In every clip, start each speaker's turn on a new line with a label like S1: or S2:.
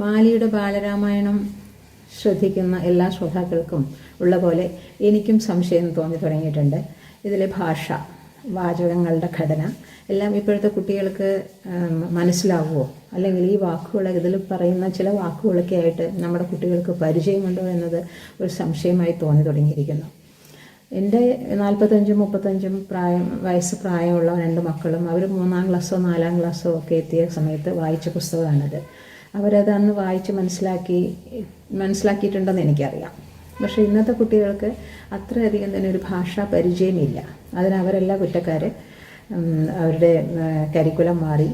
S1: മാലിയുടെ ബാലരാമായണം ശ്രദ്ധിക്കുന്ന എല്ലാ ശ്രോതാക്കൾക്കും ഉള്ള പോലെ എനിക്കും സംശയം തോന്നി തുടങ്ങിയിട്ടുണ്ട്. ഇതിലെ ഭാഷ, വാചകങ്ങളുടെ ഘടന എല്ലാം ഇപ്പോഴത്തെ കുട്ടികൾക്ക് മനസ്സിലാവുമോ, അല്ലെങ്കിൽ ഈ വാക്കുകൾ, ഇതിൽ പറയുന്ന ചില വാക്കുകളൊക്കെ ആയിട്ട് നമ്മുടെ കുട്ടികൾക്ക് പരിചയമുണ്ടോ എന്നത് ഒരു സംശയമായി തോന്നി തുടങ്ങിയിരിക്കുന്നു. എൻ്റെ 45-35 വയസ്സ് പ്രായമുള്ള 2 മക്കളും അവർ 3-ാം ക്ലാസ്സോ 4-ാം ക്ലാസ്സോ ഒക്കെ എത്തിയ സമയത്ത് വായിച്ച പുസ്തകമാണിത്. അവരത് അന്ന് വായിച്ച് മനസ്സിലാക്കിയിട്ടുണ്ടെന്ന് എനിക്കറിയാം. പക്ഷേ ഇന്നത്തെ കുട്ടികൾക്ക് അത്രയധികം തന്നെ ഒരു ഭാഷാ പരിചയമില്ല. അതിനവരല്ല കുറ്റക്കാർ. അവരുടെ കരിക്കുലം മാറി,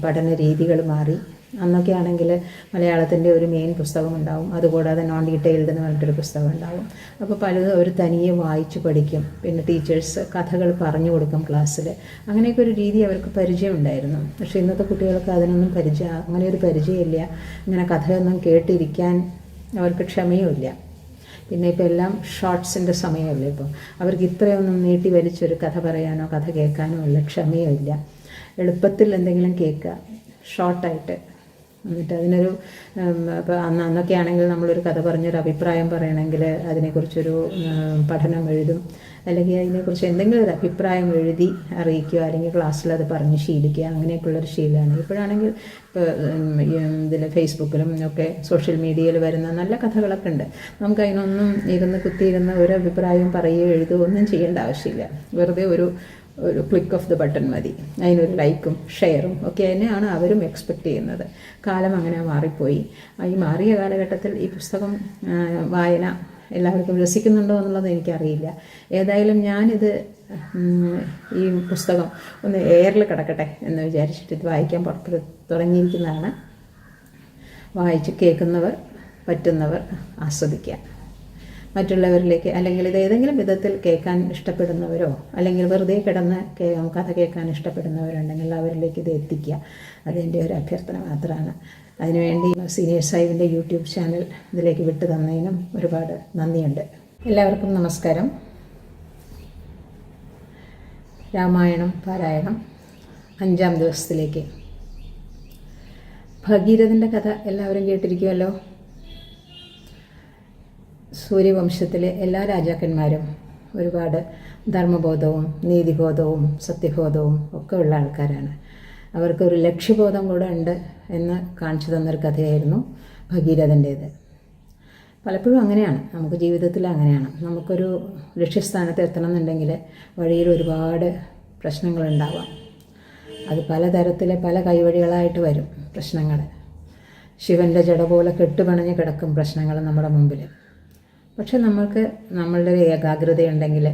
S1: പഠന രീതികൾ മാറി. അന്നൊക്കെ ആണെങ്കിൽ മലയാളത്തിൻ്റെ ഒരു മെയിൻ പുസ്തകം ഉണ്ടാവും, അതുകൂടാതെ നോൺ ഡീറ്റെയിൽഡ് എന്ന് പറഞ്ഞിട്ടൊരു പുസ്തകം ഉണ്ടാവും. അപ്പോൾ പലതും അവർ തനിയെ വായിച്ച് പഠിക്കും. പിന്നെ ടീച്ചേഴ്സ് കഥകൾ പറഞ്ഞു കൊടുക്കും ക്ലാസ്സിൽ. അങ്ങനെയൊക്കെ ഒരു രീതി അവർക്ക് പരിചയം ഉണ്ടായിരുന്നു. പക്ഷേ ഇന്നത്തെ കുട്ടികൾക്ക് അതിനൊന്നും അങ്ങനെ ഒരു പരിചയമില്ല. ഇങ്ങനെ കഥയൊന്നും കേട്ടിരിക്കാൻ അവർക്ക് ക്ഷമയുമില്ല. പിന്നെ ഇപ്പോൾ എല്ലാം ഷോർട്സിൻ്റെ സമയമല്ലേ. ഇപ്പോൾ അവർക്ക് ഇത്രയൊന്നും നീട്ടി വലിച്ചൊരു കഥ പറയാനോ കഥ കേൾക്കാനോ ഉള്ള ക്ഷമയുമില്ല. എളുപ്പത്തിൽ എന്തെങ്കിലും കേൾക്കുക, ഷോർട്ടായിട്ട്. എന്നിട്ട് അതിനൊരു ഇപ്പോൾ അന്നൊക്കെ ആണെങ്കിൽ നമ്മളൊരു കഥ പറഞ്ഞൊരു അഭിപ്രായം പറയണമെങ്കിൽ അതിനെക്കുറിച്ചൊരു പഠനം എഴുതും, അല്ലെങ്കിൽ അതിനെക്കുറിച്ച് എന്തെങ്കിലും ഒരു അഭിപ്രായം എഴുതി അറിയിക്കുക, അല്ലെങ്കിൽ ക്ലാസ്സിൽ അത് പറഞ്ഞ് ശീലിക്കുക. അങ്ങനെയൊക്കെയുള്ളൊരു ശീലമാണ്. ഇപ്പോഴാണെങ്കിൽ ഇപ്പോൾ ഇതിൽ ഫേസ്ബുക്കിലും ഒക്കെ സോഷ്യൽ മീഡിയയിൽ വരുന്ന നല്ല കഥകളൊക്കെ ഉണ്ട്. നമുക്കതിനൊന്നും കുത്തിയിരുന്ന് ഒരു അഭിപ്രായം പറയുകയോ എഴുതുകയോ ഒന്നും ചെയ്യേണ്ട ആവശ്യമില്ല. വെറുതെ ഒരു ക്ലിക്ക് ഓഫ് ദ ബട്ടൺ മതി. അതിനൊരു ലൈക്കും ഷെയറും ഒക്കെ തന്നെയാണ് അവരും എക്സ്പെക്റ്റ് ചെയ്യുന്നത്. കാലം അങ്ങനെ മാറിപ്പോയി. ഈ മാറിയ കാലഘട്ടത്തിൽ ഈ പുസ്തകം വായന എല്ലാവർക്കും രസിക്കുന്നുണ്ടോ എന്നുള്ളത് എനിക്കറിയില്ല. ഏതായാലും ഞാനിത് ഈ പുസ്തകം ഒന്ന് എയറിൽ കിടക്കട്ടെ എന്ന് വിചാരിച്ചിട്ട് ഇത് വായിക്കാൻ തുടങ്ങിയിരിക്കുന്നതാണ്. വായിച്ച് കേൾക്കുന്നവർ, പറ്റുന്നവർ ആസ്വദിക്കുക. മറ്റുള്ളവരിലേക്ക്, അല്ലെങ്കിൽ ഇത് ഏതെങ്കിലും വിധത്തിൽ കേൾക്കാൻ ഇഷ്ടപ്പെടുന്നവരോ അല്ലെങ്കിൽ വെറുതെ കിടന്ന് കഥ കേൾക്കാൻ ഇഷ്ടപ്പെടുന്നവരുണ്ടെങ്കിൽ അവരിലേക്ക് ഇത് എത്തിക്കുക. അതെൻ്റെ ഒരു അഭ്യർത്ഥന മാത്രമാണ്. അതിനുവേണ്ടി സീനിയർ സാഹിബിൻ്റെ യൂട്യൂബ് ചാനൽ ഇതിലേക്ക് വിട്ടു തന്നതിനും ഒരുപാട് നന്ദിയുണ്ട്. എല്ലാവർക്കും നമസ്കാരം. രാമായണം പാരായണം 5-ാം ദിവസത്തിലേക്ക്. ഭഗീരഥൻ്റെ കഥ എല്ലാവരും കേട്ടിരിക്കുമല്ലോ. സൂര്യവംശത്തിലെ എല്ലാ രാജാക്കന്മാരും ഒരുപാട് ധർമ്മബോധവും നീതിബോധവും സത്യബോധവും ഒക്കെ ഉള്ള ആൾക്കാരാണ്. അവർക്കൊരു ലക്ഷ്യബോധം കൂടെ ഉണ്ട് എന്ന് കാണിച്ചു തന്നൊരു കഥയായിരുന്നു ഭഗീരഥൻ്റേത്. പലപ്പോഴും അങ്ങനെയാണ്, നമുക്ക് ജീവിതത്തിൽ അങ്ങനെയാണ്. നമുക്കൊരു ലക്ഷ്യസ്ഥാനത്ത് എത്തണം എന്നുണ്ടെങ്കിൽ വഴിയിൽ ഒരുപാട് പ്രശ്നങ്ങളുണ്ടാവാം. അത് പലതരത്തിലെ പല കൈവഴികളായിട്ട് വരും പ്രശ്നങ്ങൾ. ശിവൻ്റെ ജട പോലെ കെട്ടുപണഞ്ഞ് കിടക്കും പ്രശ്നങ്ങൾ നമ്മുടെ മുമ്പിൽ. പക്ഷെ നമ്മളുടെ ഒരു ഏകാഗ്രതയുണ്ടെങ്കിൽ,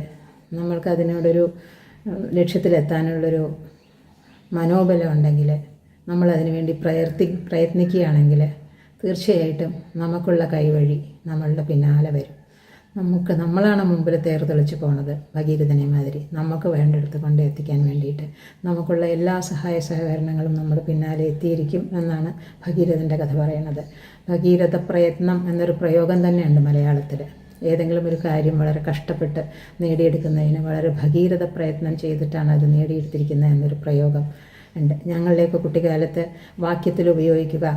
S1: നമ്മൾക്ക് അതിനോടൊരു ലക്ഷ്യത്തിലെത്താനുള്ളൊരു മനോബലം ഉണ്ടെങ്കിൽ, നമ്മളതിനു വേണ്ടി പ്രയത്നിക്കുകയാണെങ്കിൽ തീർച്ചയായിട്ടും നമുക്കുള്ള കൈവഴി നമ്മളുടെ പിന്നാലെ വരും. നമ്മളാണ് മുമ്പിൽ തെളിച്ച് പോണത്. ഭഗീരഥനെ മാതിരി നമുക്ക് വേണ്ടെടുത്ത് കൊണ്ട് എത്തിക്കാൻ വേണ്ടിയിട്ട് നമുക്കുള്ള എല്ലാ സഹായ സഹകരണങ്ങളും നമ്മുടെ പിന്നാലെ എത്തിയിരിക്കും എന്നാണ് ഭഗീരഥൻ്റെ കഥ പറയുന്നത്. ഭഗീരഥ പ്രയത്നം എന്നൊരു പ്രയോഗം തന്നെയുണ്ട് മലയാളത്തിൽ. ഏതെങ്കിലും ഒരു കാര്യം വളരെ കഷ്ടപ്പെട്ട് നേടിയെടുക്കുന്നതിന് വളരെ ഭഗീരഥ പ്രയത്നം ചെയ്തിട്ടാണ് അത് നേടിയെടുത്തിരിക്കുന്നത് എന്നൊരു പ്രയോഗം ഉണ്ട്. ഞങ്ങളുടെയൊക്കെ കുട്ടിക്കാലത്ത് വാക്യത്തിൽ ഉപയോഗിക്കുക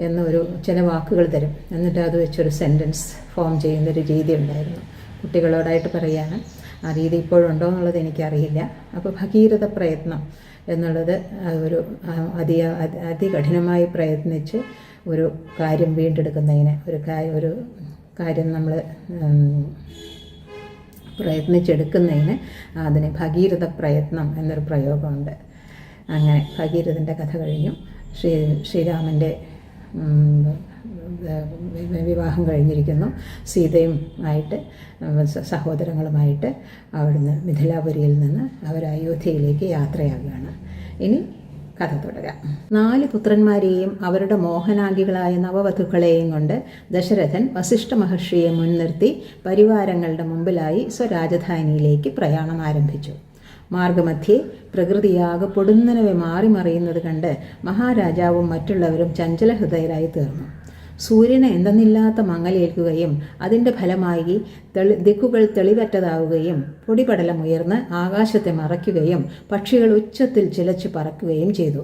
S1: എന്നൊരു ചില വാക്കുകൾ തരും, എന്നിട്ട് അത് വെച്ചൊരു സെൻറ്റൻസ് ഫോം ചെയ്യുന്നൊരു രീതി ഉണ്ടായിരുന്നു. കുട്ടികളോടായിട്ട് പറയാണ്. ആ രീതി ഇപ്പോഴുണ്ടോ എന്നുള്ളത് എനിക്കറിയില്ല. അപ്പോൾ ഭഗീരഥ പ്രയത്നം എന്നുള്ളത് ഒരു അതികഠിനമായി പ്രയത്നിച്ച് ഒരു കാര്യം വീണ്ടെടുക്കുന്നതിന്, ഒരു കാര്യം നമ്മൾ പ്രയത്നിച്ചെടുക്കുന്നതിന് അതിന് ഭഗീരഥ പ്രയത്നം എന്നൊരു പ്രയോഗമുണ്ട്. അങ്ങനെ ഭഗീരഥൻ്റെ കഥ കഴിഞ്ഞു. ശ്രീരാമൻ്റെ വിവാഹം കഴിഞ്ഞിരിക്കുന്നു. സീതയും ആയിട്ട് സഹോദരങ്ങളുമായിട്ട് അവിടുന്ന് മിഥിലാപുരിയിൽ നിന്ന് അവർ അയോധ്യയിലേക്ക് യാത്രയാകുകയാണ്. ഇനി കഥ തുടരാം. 4 പുത്രന്മാരെയും അവരുടെ മോഹനാംഗികളായ നവവധുക്കളെയും കൊണ്ട് ദശരഥൻ വസിഷ്ഠ മഹർഷിയെ മുൻനിർത്തി പരിവാരങ്ങളുടെ മുമ്പിലായി സ്വരാജധാനിയിലേക്ക് പ്രയാണം ആരംഭിച്ചു. മാർഗമധ്യേ പ്രകൃതിയാകെ പൊടുന്നനവെ മാറിമറിയുന്നത് കണ്ട് മഹാരാജാവും മറ്റുള്ളവരും ചഞ്ചലഹൃദയരായി തീർന്നു. സൂര്യന് എന്തെന്നില്ലാത്ത മങ്ങലേൽക്കുകയും അതിൻ്റെ ഫലമായി ദിക്കുകൾ തെളിവറ്റതാവുകയും പൊടിപടലമുയർന്ന് ആകാശത്തെ മറയ്ക്കുകയും പക്ഷികൾ ഉച്ചത്തിൽ ചിലച്ചു പറക്കുകയും ചെയ്തു.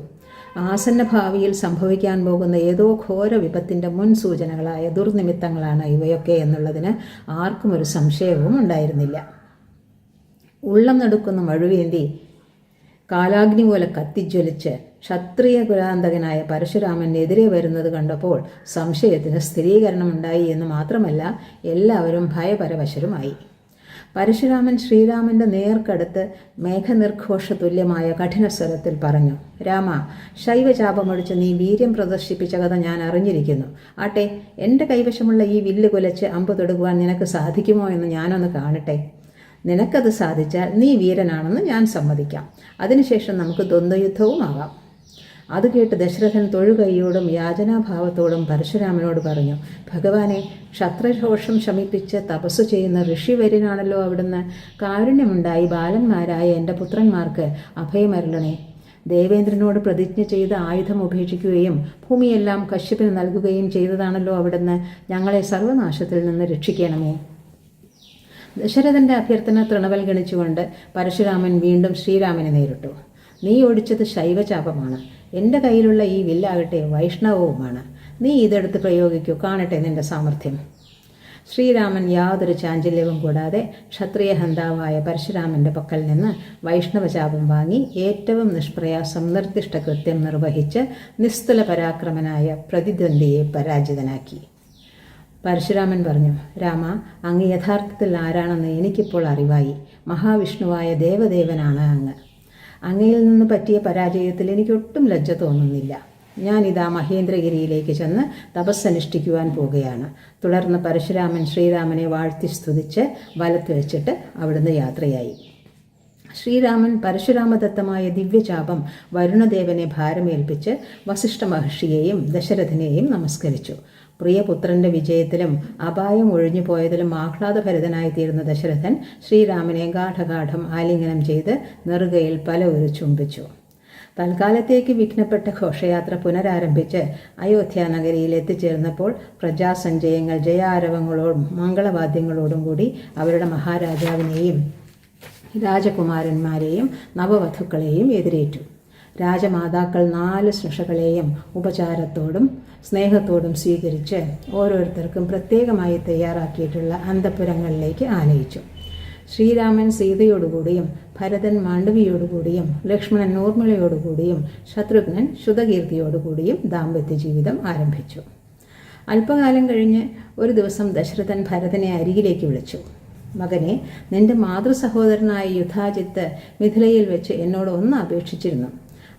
S1: ആസന്ന ഭാവിയിൽ സംഭവിക്കാൻ പോകുന്ന ഏതോ ഘോര വിപത്തിൻ്റെ മുൻസൂചനകളായ ദുർനിമിത്തങ്ങളാണ് ഇവയൊക്കെ എന്നുള്ളതിന് ആർക്കും ഒരു സംശയവും ഉണ്ടായിരുന്നില്ല. ഉള്ളം നടുക്കുന്ന മഴുവേന്തി കാലാഗ്നി പോലെ കത്തിജ്വലിച്ച് ക്ഷത്രിയ കുലാന്തകനായ പരശുരാമനെതിരെ വരുന്നത് കണ്ടപ്പോൾ സംശയത്തിന് സ്ഥിരീകരണമുണ്ടായി എന്ന് മാത്രമല്ല, എല്ലാവരും ഭയപരവശരുമായി. പരശുരാമൻ ശ്രീരാമൻ്റെ നേർക്കടുത്ത് മേഘനിർഘോഷ തുല്യമായ കഠിനസ്വരത്തിൽ പറഞ്ഞു: രാമ, ശൈവചാപമൊഴിച്ച് നീ വീര്യം പ്രദർശിപ്പിച്ച കഥ ഞാൻ അറിഞ്ഞിരിക്കുന്നു. ആട്ടെ, എൻ്റെ കൈവശമുള്ള ഈ വില്ല് കുലച്ച് അമ്പ് തൊടുക്കുവാൻ നിനക്ക് സാധിക്കുമോ എന്ന് ഞാനൊന്ന് കാണട്ടെ. നിനക്കത് സാധിച്ചാൽ നീ വീരനാണെന്ന് ഞാൻ സമ്മതിക്കാം. അതിനുശേഷം നമുക്ക് ദ്വന്ദ്വയുദ്ധവും ആവാം. അത് കേട്ട് ദശരഥൻ തൊഴുകൈയോടും യാചനാഭാവത്തോടും പരശുരാമനോട് പറഞ്ഞു: ഭഗവാനെ, ക്ഷത്രരോഷം ശമിപ്പിച്ച് തപസ്സു ചെയ്യുന്ന ഋഷിവര്യനാണല്ലോ അവിടുന്ന്. കാരുണ്യമുണ്ടായി ബാലന്മാരായ എൻ്റെ പുത്രന്മാർക്ക് അഭയമരുളണേ. ദേവേന്ദ്രനോട് പ്രതിജ്ഞ ചെയ്ത് ആയുധം ഉപേക്ഷിക്കുകയും ഭൂമിയെല്ലാം കശ്യപിന് നൽകുകയും ചെയ്തതാണല്ലോ അവിടുന്ന്. ഞങ്ങളെ സർവനാശത്തിൽ നിന്ന് രക്ഷിക്കണമേ. ദശരഥൻ്റെ അഭ്യർത്ഥന തൃണവൽഗണിച്ചുകൊണ്ട് പരശുരാമൻ വീണ്ടും ശ്രീരാമനെ നേരിട്ടു. നീ ഓടിച്ചത് ശൈവചാപമാണ്. എൻ്റെ കയ്യിലുള്ള ഈ വില്ലാകട്ടെ വൈഷ്ണവവുമാണ്. നീ ഇതെടുത്ത് പ്രയോഗിക്കൂ, കാണട്ടെ നിന്റെ സാമർഥ്യം. ശ്രീരാമൻ യാതൊരു ചാഞ്ചല്യവും കൂടാതെ ക്ഷത്രിയ ഹന്താവായ പരശുരാമൻ്റെ പക്കൽ നിന്ന് വൈഷ്ണവചാപം വാങ്ങി ഏറ്റവും നിഷ്പ്രയാസം നിർദ്ദിഷ്ട കൃത്യം നിർവഹിച്ച് നിസ്തുല പരാക്രമനായ പ്രതിദ്വന്ദ്വിയെ പരാജിതനാക്കി. പരശുരാമൻ പറഞ്ഞു: രാമ, അങ്ങ് യഥാർത്ഥത്തിൽ ആരാണെന്ന് എനിക്കിപ്പോൾ അറിവായി. മഹാവിഷ്ണുവായ ദേവദേവനാണ് അങ്ങ്. അങ്ങയിൽ നിന്ന് പറ്റിയ പരാജയത്തിൽ എനിക്കൊട്ടും ലജ്ജ തോന്നുന്നില്ല. ഞാനിതാ മഹേന്ദ്രഗിരിയിലേക്ക് ചെന്ന് തപസ്സനുഷ്ഠിക്കുവാൻ പോകുകയാണ്. തുടർന്ന് പരശുരാമൻ ശ്രീരാമനെ വാഴ്ത്തി സ്തുതിച്ച് വലത്ത് വെച്ചിട്ട് അവിടുന്ന് യാത്രയായി. ശ്രീരാമൻ പരശുരാമദത്തമായ ദിവ്യചാപം വരുണദേവനെ ഭാരമേൽപ്പിച്ച് വസിഷ്ഠ മഹർഷിയെയും ദശരഥനെയും നമസ്കരിച്ചു. പ്രിയപുത്രൻ്റെ വിജയത്തിലും അപായം ഒഴിഞ്ഞു പോയതിലും ആഹ്ലാദഭരിതനായിത്തീരുന്ന ദശരഥൻ ശ്രീരാമനെ ഗാഠഗാഠം ആലിംഗനം ചെയ്ത് നെറുകയിൽ പല ഒരു ചുംബിച്ചു. തൽക്കാലത്തേക്ക് വിഘ്നപ്പെട്ട ഘോഷയാത്ര പുനരാരംഭിച്ച് അയോധ്യ നഗരിയിൽ എത്തിച്ചേർന്നപ്പോൾ പ്രജാസഞ്ചയങ്ങൾ ജയാരവങ്ങളോടും മംഗളവാദ്യങ്ങളോടും കൂടി അവരുടെ മഹാരാജാവിനെയും രാജകുമാരന്മാരെയും നവവധുക്കളെയും എതിരേറ്റു. രാജമാതാക്കൾ 4 സ്നുഷകളെയും ഉപചാരത്തോടും സ്നേഹത്തോടും സ്വീകരിച്ച് ഓരോരുത്തർക്കും പ്രത്യേകമായി തയ്യാറാക്കിയിട്ടുള്ള അന്തഃപുരങ്ങളിലേക്ക് ആനയിച്ചു. ശ്രീരാമൻ സീതയോടുകൂടിയും ഭരതൻ മാണ്ഡവിയോടുകൂടിയും ലക്ഷ്മണൻ ഊർമിളയോടുകൂടിയും ശത്രുഘ്നൻ ശുതകീർത്തിയോടുകൂടിയും ദാമ്പത്യ ജീവിതം ആരംഭിച്ചു. അല്പകാലം കഴിഞ്ഞ് ഒരു ദിവസം ദശരഥൻ ഭരതനെ അരികിലേക്ക് വിളിച്ചു. മകനെ, നിന്റെ മാതൃസഹോദരനായ യുധാജിത്ത് മിഥിലയിൽ വെച്ച് എന്നോട് ഒന്ന് അപേക്ഷിച്ചിരുന്നു.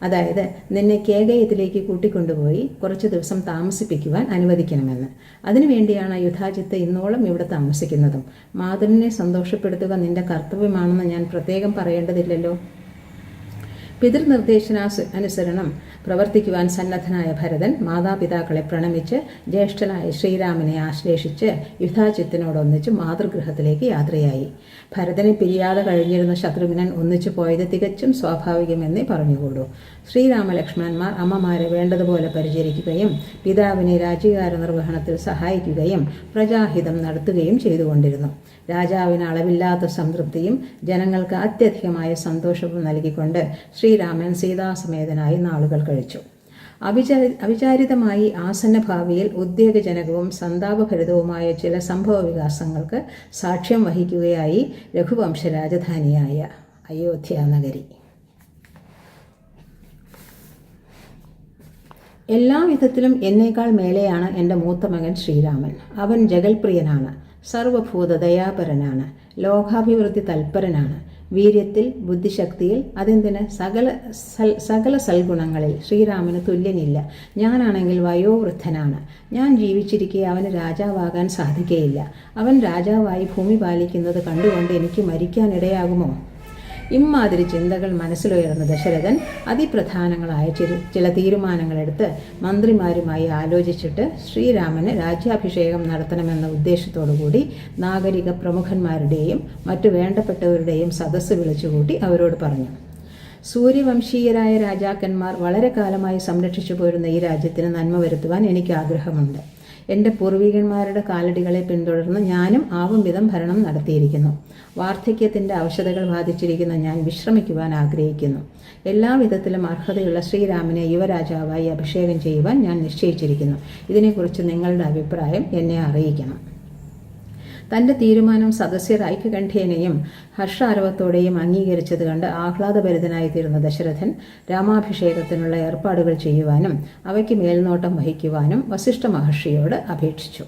S1: അതായത് നിന്നെ കേകയത്തിലേക്ക് കൂട്ടിക്കൊണ്ടുപോയി കുറച്ച് ദിവസം താമസിപ്പിക്കുവാൻ അനുവദിക്കണമെന്ന്. അതിനുവേണ്ടിയാണ് യുധാജിത്ത് ഇന്നോളം ഇവിടെ താമസിക്കുന്നതും. മാതൃനെ സന്തോഷപ്പെടുത്തുക നിന്റെ കർത്തവ്യമാണെന്ന് ഞാൻ പ്രത്യേകം പറയേണ്ടതില്ലല്ലോ. പിതൃനിർദ്ദേശാനുസരണം പ്രവർത്തിക്കുവാൻ സന്നദ്ധനായ ഭരതൻ മാതാപിതാക്കളെ പ്രണമിച്ച് ജ്യേഷ്ഠനായ ശ്രീരാമനെ ആശ്ലേഷിച്ച് യുധാജിത്തിനോടൊന്നിച്ച് മാതൃഗൃഹത്തിലേക്ക് യാത്രയായി. ഭരതനെ പിരിയാതെ കഴിഞ്ഞിരുന്ന ശത്രുഘ്നൻ ഒന്നിച്ചു പോയത് തികച്ചും സ്വാഭാവികമെന്നേ പറഞ്ഞുകൂടൂ. ശ്രീരാമലക്ഷ്മണന്മാർ അമ്മമാരെ വേണ്ടതുപോലെ പരിചരിക്കുകയും പിതാവിനെ രാജ്യകാര നിർവഹണത്തിൽ സഹായിക്കുകയും പ്രജാഹിതം നടത്തുകയും ചെയ്തുകൊണ്ടിരുന്നു. രാജാവിന് അളവില്ലാത്ത സംതൃപ്തിയും ജനങ്ങൾക്ക് അത്യധികമായ സന്തോഷവും നൽകിക്കൊണ്ട് ശ്രീരാമൻ സീതാസമേതനായി നാളുകൾ കഴിച്ചു. അവിചാരിതമായി ആസന്ന ഭാവിയിൽ ഉദ്വേഗജനകവും സന്താപഭരിതവുമായ ചില സംഭവ വികാസങ്ങൾക്ക് സാക്ഷ്യം വഹിക്കുകയായി രഘുവംശ രാജധാനിയായ അയോധ്യ നഗരി. എല്ലാവിധത്തിലും എന്നേക്കാൾ മേലെയാണ് എൻ്റെ മൂത്ത മകൻ ശ്രീരാമൻ. അവൻ ജഗൽപ്രിയനാണ്, സർവഭൂതദയാപരനാണ്, ലോകാഭിവൃദ്ധി തൽപരനാണ്. വീര്യത്തിൽ, ബുദ്ധിശക്തിയിൽ, അതെന്തിന് സകല സൽഗുണങ്ങളിൽ ശ്രീരാമന് തുല്യനില്ല. ഞാനാണെങ്കിൽ വയോവൃദ്ധനാണ്. ഞാൻ ജീവിച്ചിരിക്കെ അവന് രാജാവാകാൻ സാധിക്കുകയില്ല. അവൻ രാജാവായി ഭൂമി പാലിക്കുന്നത് കണ്ടുകൊണ്ട് എനിക്ക് മരിക്കാനിടയാകുമോ? ഇമ്മാതിരി ചിന്തകൾ മനസ്സിലുയർന്ന ദശരഥൻ അതിപ്രധാനങ്ങളായ ചില തീരുമാനങ്ങളെടുത്ത് മന്ത്രിമാരുമായി ആലോചിച്ചിട്ട് ശ്രീരാമന് രാജ്യാഭിഷേകം നടത്തണമെന്ന ഉദ്ദേശത്തോടുകൂടി നാഗരിക പ്രമുഖന്മാരുടെയും മറ്റു വേണ്ടപ്പെട്ടവരുടെയും സദസ്സ് വിളിച്ചുകൂട്ടി അവരോട് പറഞ്ഞു: സൂര്യവംശീയരായ രാജാക്കന്മാർ വളരെ കാലമായി സംരക്ഷിച്ചു പോരുന്ന ഈ രാജ്യത്തിന് നന്മ വരുത്തുവാൻ എനിക്ക് ആഗ്രഹമുണ്ട്. എൻ്റെ പൂർവികന്മാരുടെ കാലടികളെ പിന്തുടർന്ന് ഞാനും ആവും വിധം ഭരണം നടത്തിയിരിക്കുന്നു. വാർദ്ധക്യത്തിൻ്റെ അവശതകൾ ബാധിച്ചിരിക്കുന്ന ഞാൻ വിശ്രമിക്കുവാൻ ആഗ്രഹിക്കുന്നു. എല്ലാവിധത്തിലും അർഹതയുള്ള ശ്രീരാമനെ യുവരാജാവായി അഭിഷേകം ചെയ്യുവാൻ ഞാൻ നിശ്ചയിച്ചിരിക്കുന്നു. ഇതിനെക്കുറിച്ച് നിങ്ങളുടെ അഭിപ്രായം എന്നെ അറിയിക്കണം. തൻ്റെ തീരുമാനം സദസ്യർ ഐക്യകണ്ഠേനയും ഹർഷാരവത്തോടെയും അംഗീകരിച്ചത് കണ്ട് ആഹ്ലാദഭരിതനായി തീർന്ന ദശരഥൻ രാമാഭിഷേകത്തിനുള്ള ഏർപ്പാടുകൾ ചെയ്യുവാനും അവയ്ക്ക് മേൽനോട്ടം വഹിക്കുവാനും വസിഷ്ഠ മഹർഷിയോട് അപേക്ഷിച്ചു.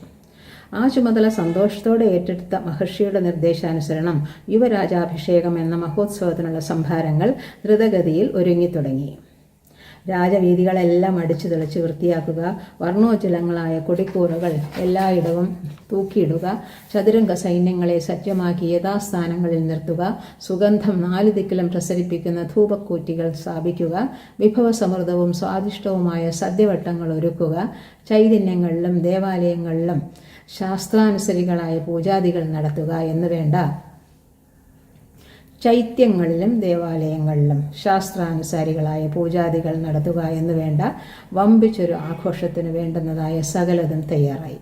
S1: ആ ചുമതല സന്തോഷത്തോടെ ഏറ്റെടുത്ത മഹർഷിയുടെ നിർദ്ദേശാനുസരണം യുവരാജാഭിഷേകം എന്ന മഹോത്സവത്തിനുള്ള സംഭാരങ്ങൾ ദ്രുതഗതിയിൽ ഒരുങ്ങിത്തുടങ്ങി. രാജവീഥികളെല്ലാം അടിച്ചു തെളിച്ച് വൃത്തിയാക്കുക, വർണ്ണോജ്വലങ്ങളായ കൊടിക്കൂറുകൾ എല്ലായിടവും തൂക്കിയിടുക, ചതുരംഗ സൈന്യങ്ങളെ സജ്ജമാക്കി യഥാസ്ഥാനങ്ങളിൽ നിർത്തുക, സുഗന്ധം 4 ദിക്കിലും പ്രസരിപ്പിക്കുന്ന ധൂപക്കൂറ്റികൾ സ്ഥാപിക്കുക, വിഭവസമൃദ്ധവും സ്വാദിഷ്ടവുമായ സദ്യവട്ടങ്ങൾ ഒരുക്കുക, ചൈതന്യങ്ങളിലും ദേവാലയങ്ങളിലും ശാസ്ത്രാനുസരികളായ പൂജാദികൾ നടത്തുക എന്നുവേണ്ട ചൈത്യങ്ങളിലും ദേവാലയങ്ങളിലും ശാസ്ത്രാനുസാരികളായ പൂജാദികൾ നടത്തുക എന്നുവേണ്ട വമ്പിച്ചൊരു ആഘോഷത്തിന് വേണ്ടുന്നതായ സകലതും തയ്യാറായി.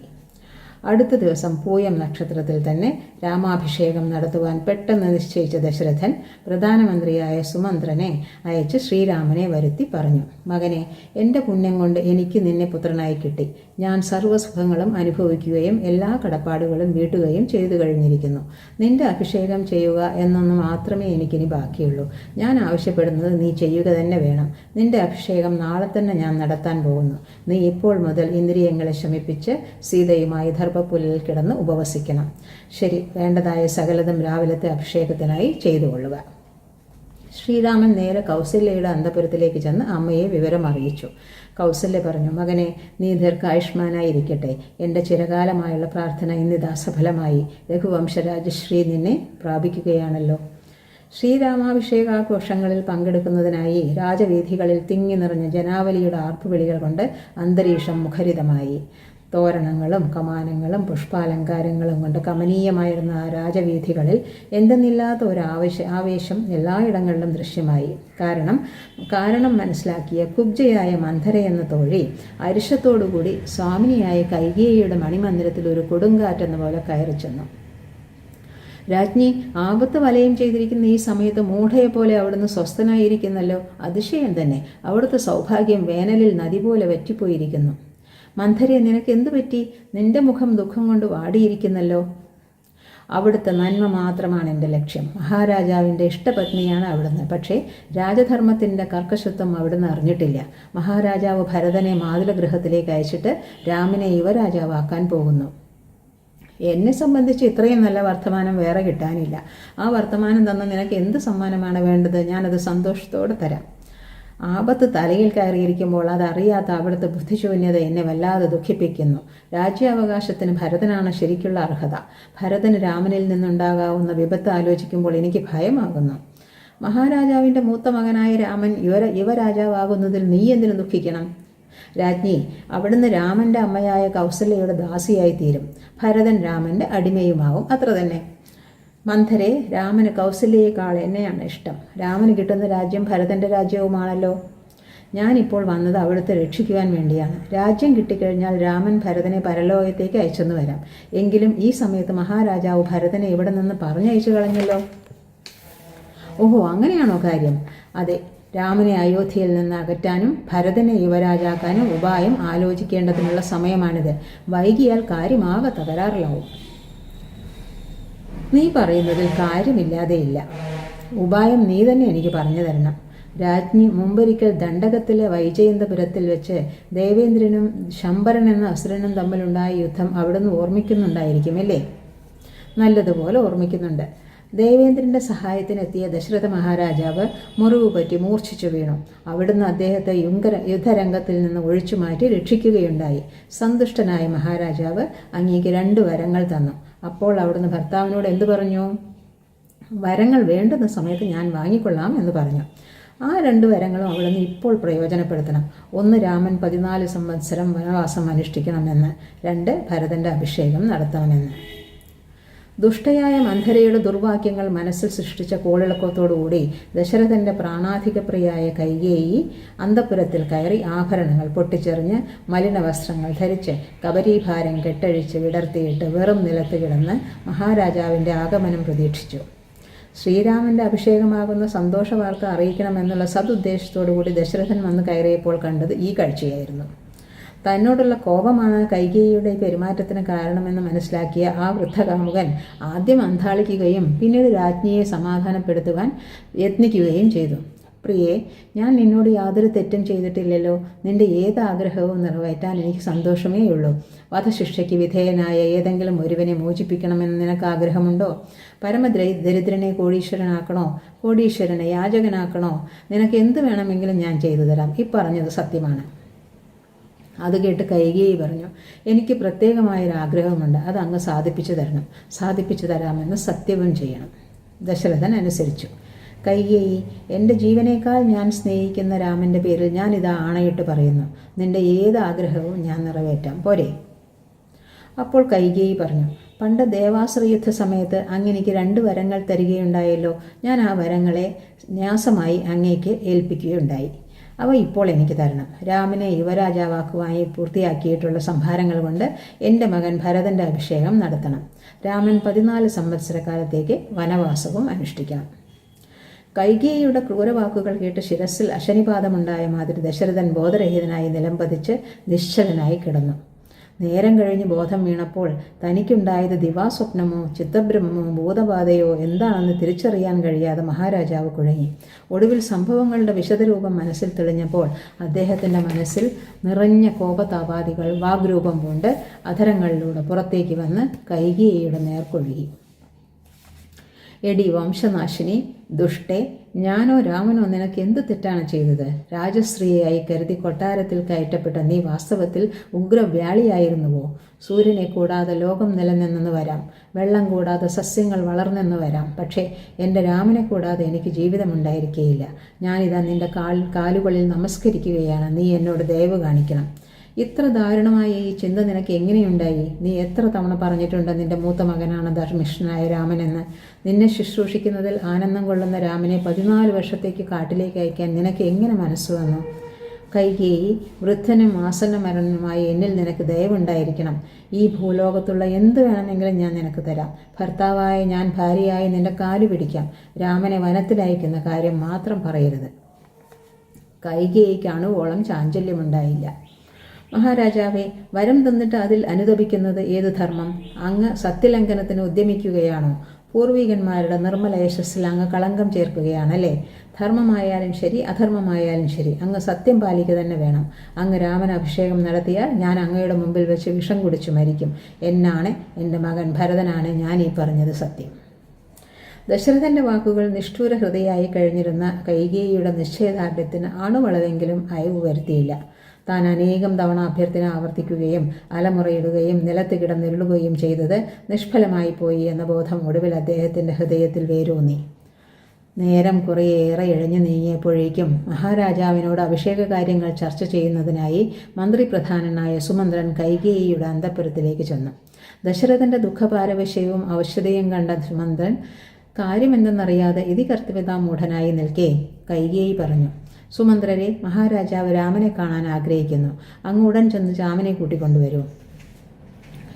S1: അടുത്ത ദിവസം പൂയം നക്ഷത്രത്തിൽ തന്നെ രാമാഭിഷേകം നടത്തുവാൻ പെട്ടെന്ന് നിശ്ചയിച്ച ദശരഥൻ പ്രധാനമന്ത്രിയായ സുമന്ത്രനെ അയച്ച് ശ്രീരാമനെ വരുത്തി പറഞ്ഞു, മകനെ, എൻ്റെ പുണ്യം കൊണ്ട് എനിക്ക് നിന്നെ പുത്രനായി കിട്ടി. ഞാൻ സർവ്വസുഖങ്ങളും അനുഭവിക്കുകയും എല്ലാ കടപ്പാടുകളും വീട്ടുകയും ചെയ്തു കഴിഞ്ഞിരിക്കുന്നു. നിന്റെ അഭിഷേകം ചെയ്യുക എന്നൊന്ന് മാത്രമേ എനിക്കിനി ബാക്കിയുള്ളൂ. ഞാൻ ആവശ്യപ്പെടുന്നത് നീ ചെയ്യുക തന്നെ വേണം. നിന്റെ അഭിഷേകം നാളെ തന്നെ ഞാൻ നടത്താൻ പോകുന്നു. നീ ഇപ്പോൾ മുതൽ ഇന്ദ്രിയങ്ങളെ ശമിപ്പിച്ച് സീതയുമായി ദർഭപ്പുല്ലിൽ കിടന്ന് ഉപവസിക്കണം. ശരി, വേണ്ടതായ സകലതും രാവിലത്തെ അഭിഷേകത്തിനായി ചെയ്തുകൊള്ളുക. ശ്രീരാമൻ നേരെ കൗസല്യയുടെ അന്തപുരത്തിലേക്ക് ചെന്ന് അമ്മയെ വിവരം അറിയിച്ചു. കൗസല്യ പറഞ്ഞു, മകനെ, നീ ദീർഘായുഷ്മാനായിരിക്കട്ടെ. എൻ്റെ ചിരകാലമായുള്ള പ്രാർത്ഥന ഇന്നിതാ സഫലമായി. രഘുവംശരാജശ്രീ നിന്നെ പ്രാപിക്കുകയാണല്ലോ. ശ്രീരാമാഭിഷേകാഘോഷങ്ങളിൽ പങ്കെടുക്കുന്നതിനായി രാജവീഥികളിൽ തിങ്ങി നിറഞ്ഞ ജനാവലിയുടെ ആർപ്പുവിളികൾ കൊണ്ട് അന്തരീക്ഷം മുഖരിതമായി. തോരണങ്ങളും കമാനങ്ങളും പുഷ്പാലങ്കാരങ്ങളും കൊണ്ട് കമനീയമായിരുന്ന ആ രാജവീഥികളിൽ എന്തെന്നില്ലാത്ത ഒരു ആവേശം എല്ലായിടങ്ങളിലും ദൃശ്യമായി. കാരണം മനസ്സിലാക്കിയ കുബ്ജയായ മന്ധര എന്ന തോഴി അരിശത്തോടുകൂടി സ്വാമിനിയായ കൈകേയിയുടെ മണിമന്ദിരത്തിൽ ഒരു കൊടുങ്കാറ്റെന്ന പോലെ കയറി ചെന്നു. രാജ്ഞി, ആപത്ത് വലയം ചെയ്തിരിക്കുന്ന ഈ സമയത്ത് മൂഢയെപ്പോലെ അവിടുന്ന് സ്വസ്ഥനായിരിക്കുന്നല്ലോ. അതിശയം തന്നെ. അവിടുത്തെ സൗഭാഗ്യം വേനലിൽ നദി പോലെ വറ്റിപ്പോയിരിക്കുന്നു. മന്ധരെ, നിനക്ക് എന്തു പറ്റി? നിന്റെ മുഖം ദുഃഖം കൊണ്ട് വാടിയിരിക്കുന്നല്ലോ. അവിടുത്തെ നന്മ മാത്രമാണ് എൻ്റെ ലക്ഷ്യം. മഹാരാജാവിൻ്റെ ഇഷ്ടപത്നിയാണ് അവിടുന്ന്. പക്ഷേ രാജധർമ്മത്തിൻ്റെ കർക്കശത്വം അവിടുന്ന് അറിഞ്ഞിട്ടില്ല. മഹാരാജാവ് ഭരതനെ മാതുലഗൃഹത്തിലേക്ക് അയച്ചിട്ട് രാമനെ യുവരാജാവാക്കാൻ പോകുന്നു. എന്നെ സംബന്ധിച്ച് ഇത്രയും നല്ല വർത്തമാനം വേറെ കിട്ടാനില്ല. ആ വർത്തമാനം തന്ന നിനക്ക് എന്ത് സമ്മാനമാണ് വേണ്ടത്? ഞാനത് സന്തോഷത്തോടെ തരാം. ആപത്ത് തലയിൽ കയറിയിരിക്കുമ്പോൾ അതറിയാത്ത അവിടുത്തെ ബുദ്ധിശൂന്യത എന്നെ വല്ലാതെ ദുഃഖിപ്പിക്കുന്നു. രാജ്യാവകാശത്തിന് ഭരതനാണ് ശരിക്കുള്ള അർഹത. ഭരതന് രാമനിൽ നിന്നുണ്ടാകാവുന്ന വിപത്ത് ആലോചിക്കുമ്പോൾ എനിക്ക് ഭയമാകുന്നു. മഹാരാജാവിൻ്റെ മൂത്ത മകനായ രാമൻ യുവരാജാവാകുന്നതിൽ നീ എന്തിനു ദുഃഖിക്കണം? രാജ്ഞി, അവിടുന്ന് രാമൻ്റെ അമ്മയായ കൗസല്യയുടെ ദാസിയായി തീരും. ഭരതൻ രാമൻ്റെ അടിമയുമാവും, അത്ര തന്നെ. മന്ധരെ, രാമന് കൗസല്യയേക്കാൾ എന്നെയാണ് ഇഷ്ടം. രാമന് കിട്ടുന്ന രാജ്യം ഭരതൻ്റെ രാജ്യവുമാണല്ലോ. ഞാനിപ്പോൾ വന്നത് അവിടുത്തെ രക്ഷിക്കുവാൻ വേണ്ടിയാണ്. രാജ്യം കിട്ടിക്കഴിഞ്ഞാൽ രാമൻ ഭരതനെ പരലോകത്തേക്ക് അയച്ചെന്ന് വരാം. എങ്കിലും ഈ സമയത്ത് മഹാരാജാവ് ഭരതനെ ഇവിടെ നിന്ന് പറഞ്ഞയച്ചു കളഞ്ഞല്ലോ. ഓഹോ, അങ്ങനെയാണോ കാര്യം? അതെ, രാമനെ അയോധ്യയിൽ നിന്ന് അകറ്റാനും ഭരതനെ യുവരാജാക്കാനും ഉപായം ആലോചിക്കേണ്ടതിനുള്ള സമയമാണിത്. വൈകിയാൽ കാര്യമാകെ തകരാറിലാവും. നീ പറയുന്നതിൽ കാര്യമില്ലാതെയില്ല. ഉപായം നീ തന്നെ എനിക്ക് പറഞ്ഞു തരണം. രാജ്ഞി മുമ്പൊരിക്കൽ ദണ്ഡകത്തിലെ വൈജയന്തപുരത്തിൽ വെച്ച് ദേവേന്ദ്രനും ശംബരൻ എന്ന അസുരനും തമ്മിലുണ്ടായ യുദ്ധം അവിടുന്ന് ഓർമ്മിക്കുന്നുണ്ടായിരിക്കുമല്ലേ? നല്ലതുപോലെ ഓർമ്മിക്കുന്നുണ്ട്. ദേവേന്ദ്രൻ്റെ സഹായത്തിനെത്തിയ ദശരഥ മഹാരാജാവ് മുറിവ് പറ്റി മൂർച്ഛിച്ചു വീണു. അവിടുന്ന് അദ്ദേഹത്തെ യുദ്ധരംഗത്തിൽ നിന്ന് ഒഴിച്ചു മാറ്റി രക്ഷിക്കുകയുണ്ടായി. സന്തുഷ്ടനായ മഹാരാജാവ് അങ്ങേക്ക് 2 വരങ്ങൾ തന്നു. അപ്പോൾ അവിടുന്ന് ഭർത്താവിനോട് എന്തു പറഞ്ഞു? വരങ്ങൾ വേണ്ടുന്ന സമയത്ത് ഞാൻ വാങ്ങിക്കൊള്ളാം എന്ന് പറഞ്ഞു. ആ 2 വരങ്ങളും അവിടുന്ന് ഇപ്പോൾ പ്രയോജനപ്പെടുത്തണം. 1, രാമൻ 14 സംവത്സരം വനവാസം അനുഷ്ഠിക്കണമെന്ന്. 2, ഭരതൻ്റെ അഭിഷേകം നടത്തണമെന്ന്. ദുഷ്ടയായ മന്ധരയുടെ ദുർവാക്യങ്ങൾ മനസ്സിൽ സൃഷ്ടിച്ച കോളിളക്കത്തോടുകൂടി ദശരഥന്റെ പ്രാണാധികപ്രിയായ കൈകേയി അന്തഃപുരത്തിൽ കയറി ആഭരണങ്ങൾ പൊട്ടിച്ചെറിഞ്ഞ് മലിന വസ്ത്രങ്ങൾ ധരിച്ച് കബരീഭാരം കെട്ടഴിച്ച് വിടർത്തിയിട്ട് വെറും നിലത്ത് കിടന്ന് മഹാരാജാവിൻ്റെ ആഗമനം പ്രതീക്ഷിച്ചു. ശ്രീരാമന്റെ അഭിഷേകമാകുന്ന സന്തോഷ വാർത്ത അറിയിക്കണമെന്നുള്ള സതുദ്ദേശത്തോടുകൂടി ദശരഥൻ വന്ന് കയറിയപ്പോൾ കണ്ടത് ഈ കാഴ്ചയായിരുന്നു. തന്നോടുള്ള കോപമാണ് കൈകേയിയുടെ പെരുമാറ്റത്തിന് കാരണമെന്ന് മനസ്സിലാക്കിയ ആ വൃദ്ധകാമുകൻ ആദ്യം അന്താളിക്കുകയും പിന്നീട് രാജ്ഞിയെ സമാധാനപ്പെടുത്തുവാൻ യത്നിക്കുകയും ചെയ്തു. പ്രിയേ, ഞാൻ നിന്നോട് യാതൊരു തെറ്റും ചെയ്തിട്ടില്ലല്ലോ. നിന്റെ ഏത് ആഗ്രഹവും നിറവേറ്റാൻ എനിക്ക് സന്തോഷമേ ഉള്ളൂ. വധശിക്ഷയ്ക്ക് വിധേയനായ ഏതെങ്കിലും ഒരുവനെ മോചിപ്പിക്കണമെന്ന് നിനക്ക് ആഗ്രഹമുണ്ടോ? ദരിദ്രനെ കോടീശ്വരനാക്കണോ? കോടീശ്വരനെ യാചകനാക്കണോ? നിനക്ക് എന്ത് വേണമെങ്കിലും ഞാൻ ചെയ്തു തരാം. ഈ പറഞ്ഞത് സത്യമാണ്. അത് കേട്ട് കൈകേയി പറഞ്ഞു, എനിക്ക് പ്രത്യേകമായൊരാഗ്രഹമുണ്ട്. അത് അങ്ങ് സാധിപ്പിച്ചു തരാമെന്ന് സത്യവും ചെയ്യണം. ദശരഥൻ അനുസരിച്ചു. കൈകേയി, എൻ്റെ ജീവനേക്കാൾ ഞാൻ സ്നേഹിക്കുന്ന രാമൻ്റെ പേരിൽ ഞാനിതാ ആണയിട്ട് പറയുന്നു, നിന്റെ ഏത് ആഗ്രഹവും ഞാൻ നിറവേറ്റാം, പോരെ? അപ്പോൾ കൈകേയി പറഞ്ഞു, പണ്ട് ദേവാസുര യുദ്ധ സമയത്ത് അങ്ങെനിക്ക് 2 വരങ്ങൾ തരികയുണ്ടായല്ലോ. ഞാൻ ആ വരങ്ങളെ ന്യാസമായി അങ്ങേക്ക് ഏൽപ്പിക്കുകയുണ്ടായി. അവ ഇപ്പോൾ എനിക്ക് തരണം. രാമനെ യുവരാജാവാക്കുവായി പൂർത്തിയാക്കിയിട്ടുള്ള സംഭാരങ്ങൾ കൊണ്ട് എൻ്റെ മകൻ ഭരതൻ്റെ അഭിഷേകം നടത്തണം. രാമൻ 14 സംവത്സരക്കാലത്തേക്ക് വനവാസവും അനുഷ്ഠിക്കണം. കൈകേയിയുടെ ക്രൂരവാക്കുകൾ കേട്ട് ശിരസിൽ അശനിപാതമുണ്ടായ മാതിരി ദശരഥൻ ബോധരഹിതനായി നിലംപതിച്ച് നിശ്ചലനായി കിടന്നു. നേരം കഴിഞ്ഞ് ബോധം വീണപ്പോൾ തനിക്കുണ്ടായത് ദിവാസ്വപ്നമോ ചിത്തഭ്രമമോ ഭൂതബാധയോ എന്താണെന്ന് തിരിച്ചറിയാൻ കഴിയാതെ മഹാരാജാവ് കുഴങ്ങി. ഒടുവിൽ സംഭവങ്ങളുടെ വിശദരൂപം മനസ്സിൽ തെളിഞ്ഞപ്പോൾ അദ്ദേഹത്തിൻ്റെ മനസ്സിൽ നിറഞ്ഞ കോപതാപാദികൾ വാഗ്രൂപം കൊണ്ട് അധരങ്ങളിലൂടെ പുറത്തേക്ക് വന്ന് കൈകേയിയുടെ നേർക്കൊഴുകി. എടി വംശനാശിനി, ദുഷ്ടേ, ഞാനോ രാമനോ നിനക്ക് എന്ത് തെറ്റാണ് ചെയ്തത്? രാജശ്രീയായി കരുതി കൊട്ടാരത്തിൽ കയറ്റപ്പെട്ട നീ വാസ്തവത്തിൽ ഉഗ്രവ്യാളിയായിരുന്നുവോ? സൂര്യനെ കൂടാതെ ലോകം നിലനിന്നെന്ന് വരാം, വെള്ളം കൂടാതെ സസ്യങ്ങൾ വളർന്നെന്ന് വരാം, പക്ഷേ എൻ്റെ രാമനെ കൂടാതെ എനിക്ക് ജീവിതമുണ്ടായിരിക്കുകയില്ല. ഞാനിതാ നിന്റെ കാലുകളിൽ നമസ്കരിക്കുകയാണ്. നീ എന്നോട് ദയവ് കാണിക്കണം. ഇത്ര ദാരുണമായ ഈ ചിന്ത നിനക്ക് എങ്ങനെയുണ്ടായി? നീ എത്ര തവണ പറഞ്ഞിട്ടുണ്ട് നിന്റെ മൂത്ത മകനാണ് ധർമ്മിഷ്ഠനായ രാമനെന്ന്? നിന്നെ ശുശ്രൂഷിക്കുന്നതിൽ ആനന്ദം കൊള്ളുന്ന രാമനെ 14 വർഷത്തേക്ക് കാട്ടിലേക്ക് അയക്കാൻ നിനക്ക് എങ്ങനെ മനസ്സ് വന്നു? കൈകേയി, വൃദ്ധനും ആസന്നമരണനുമായി എന്നിൽ നിനക്ക് ദയവുണ്ടായിരിക്കണം. ഈ ഭൂലോകത്തുള്ള എന്ത് വേണമെങ്കിലും ഞാൻ നിനക്ക് തരാം. ഭർത്താവായ ഞാൻ ഭാര്യയായി നിന്റെ കാലു പിടിക്കാം. രാമനെ വനത്തിലയക്കുന്ന കാര്യം മാത്രം പറയരുത്. കൈകേയിക്ക് അണുവോളം ചാഞ്ചല്യമുണ്ടായില്ല. മഹാരാജാവേ, വരം തന്നിട്ട് അതിൽ അനുതപിക്കുന്നത് ഏത് ധർമ്മം? അങ്ങ് സത്യലംഘനത്തിന് ഉദ്യമിക്കുകയാണോ? പൂർവികന്മാരുടെ നിർമ്മല യശസ്സിൽ അങ്ങ് കളങ്കം ചേർക്കുകയാണല്ലേ? ധർമ്മമായാലും ശരി അധർമ്മമായാലും ശരി അങ്ങ് സത്യം പാലിക്കുക തന്നെ വേണം. അങ്ങ് രാമൻ അഭിഷേകം നടത്തിയാൽ ഞാൻ അങ്ങയുടെ മുമ്പിൽ വെച്ച് വിഷം കുടിച്ചു മരിക്കും. എന്നാണ് എൻ്റെ മകൻ ഭരതനാണ് ഞാൻ ഈ പറഞ്ഞത് സത്യം. ദശരഥന്റെ വാക്കുകൾ നിഷ്ഠൂര ഹൃദയായി കഴിഞ്ഞിരുന്ന കൈകേയിയുടെ നിശ്ചയദാർഢ്യത്തിന് അണുവളവെങ്കിലും അയവ് വരുത്തിയില്ല. താൻ അനേകം തവണ അഭ്യർത്ഥന ആവർത്തിക്കുകയും അലമുറയിടുകയും നിലത്ത് കിടന്നിരുളുകയും ചെയ്തത് നിഷ്ഫലമായി പോയി എന്ന ബോധം ഒടുവിൽ അദ്ദേഹത്തിൻ്റെ ഹൃദയത്തിൽ വേരൂന്നി. നേരം കുറേയേറെ ഇഴഞ്ഞു നീങ്ങിയപ്പോഴേക്കും മഹാരാജാവിനോട് അഭിഷേക കാര്യങ്ങൾ ചർച്ച ചെയ്യുന്നതിനായി മന്ത്രിപ്രധാനനായ സുമന്ത്രൻ കൈകേയിയുടെ അന്തഃപുരത്തിലേക്ക് ചെന്നു. ദശരഥന്റെ ദുഃഖപാരവശ്യവും ഔഷധയും കണ്ട സുമന്ത്രൻ കാര്യമെന്തെന്നറിയാതെ ഇതികർത്തവ്യതാമൂഢനായി നിൽക്കെ കൈകേയി പറഞ്ഞു, സുമന്ത്രരെ, മഹാരാജാവ് രാമനെ കാണാൻ ആഗ്രഹിക്കുന്നു. അങ്ങ് ഉടൻ ചെന്ന് രാമനെ കൂട്ടിക്കൊണ്ടുവരൂ.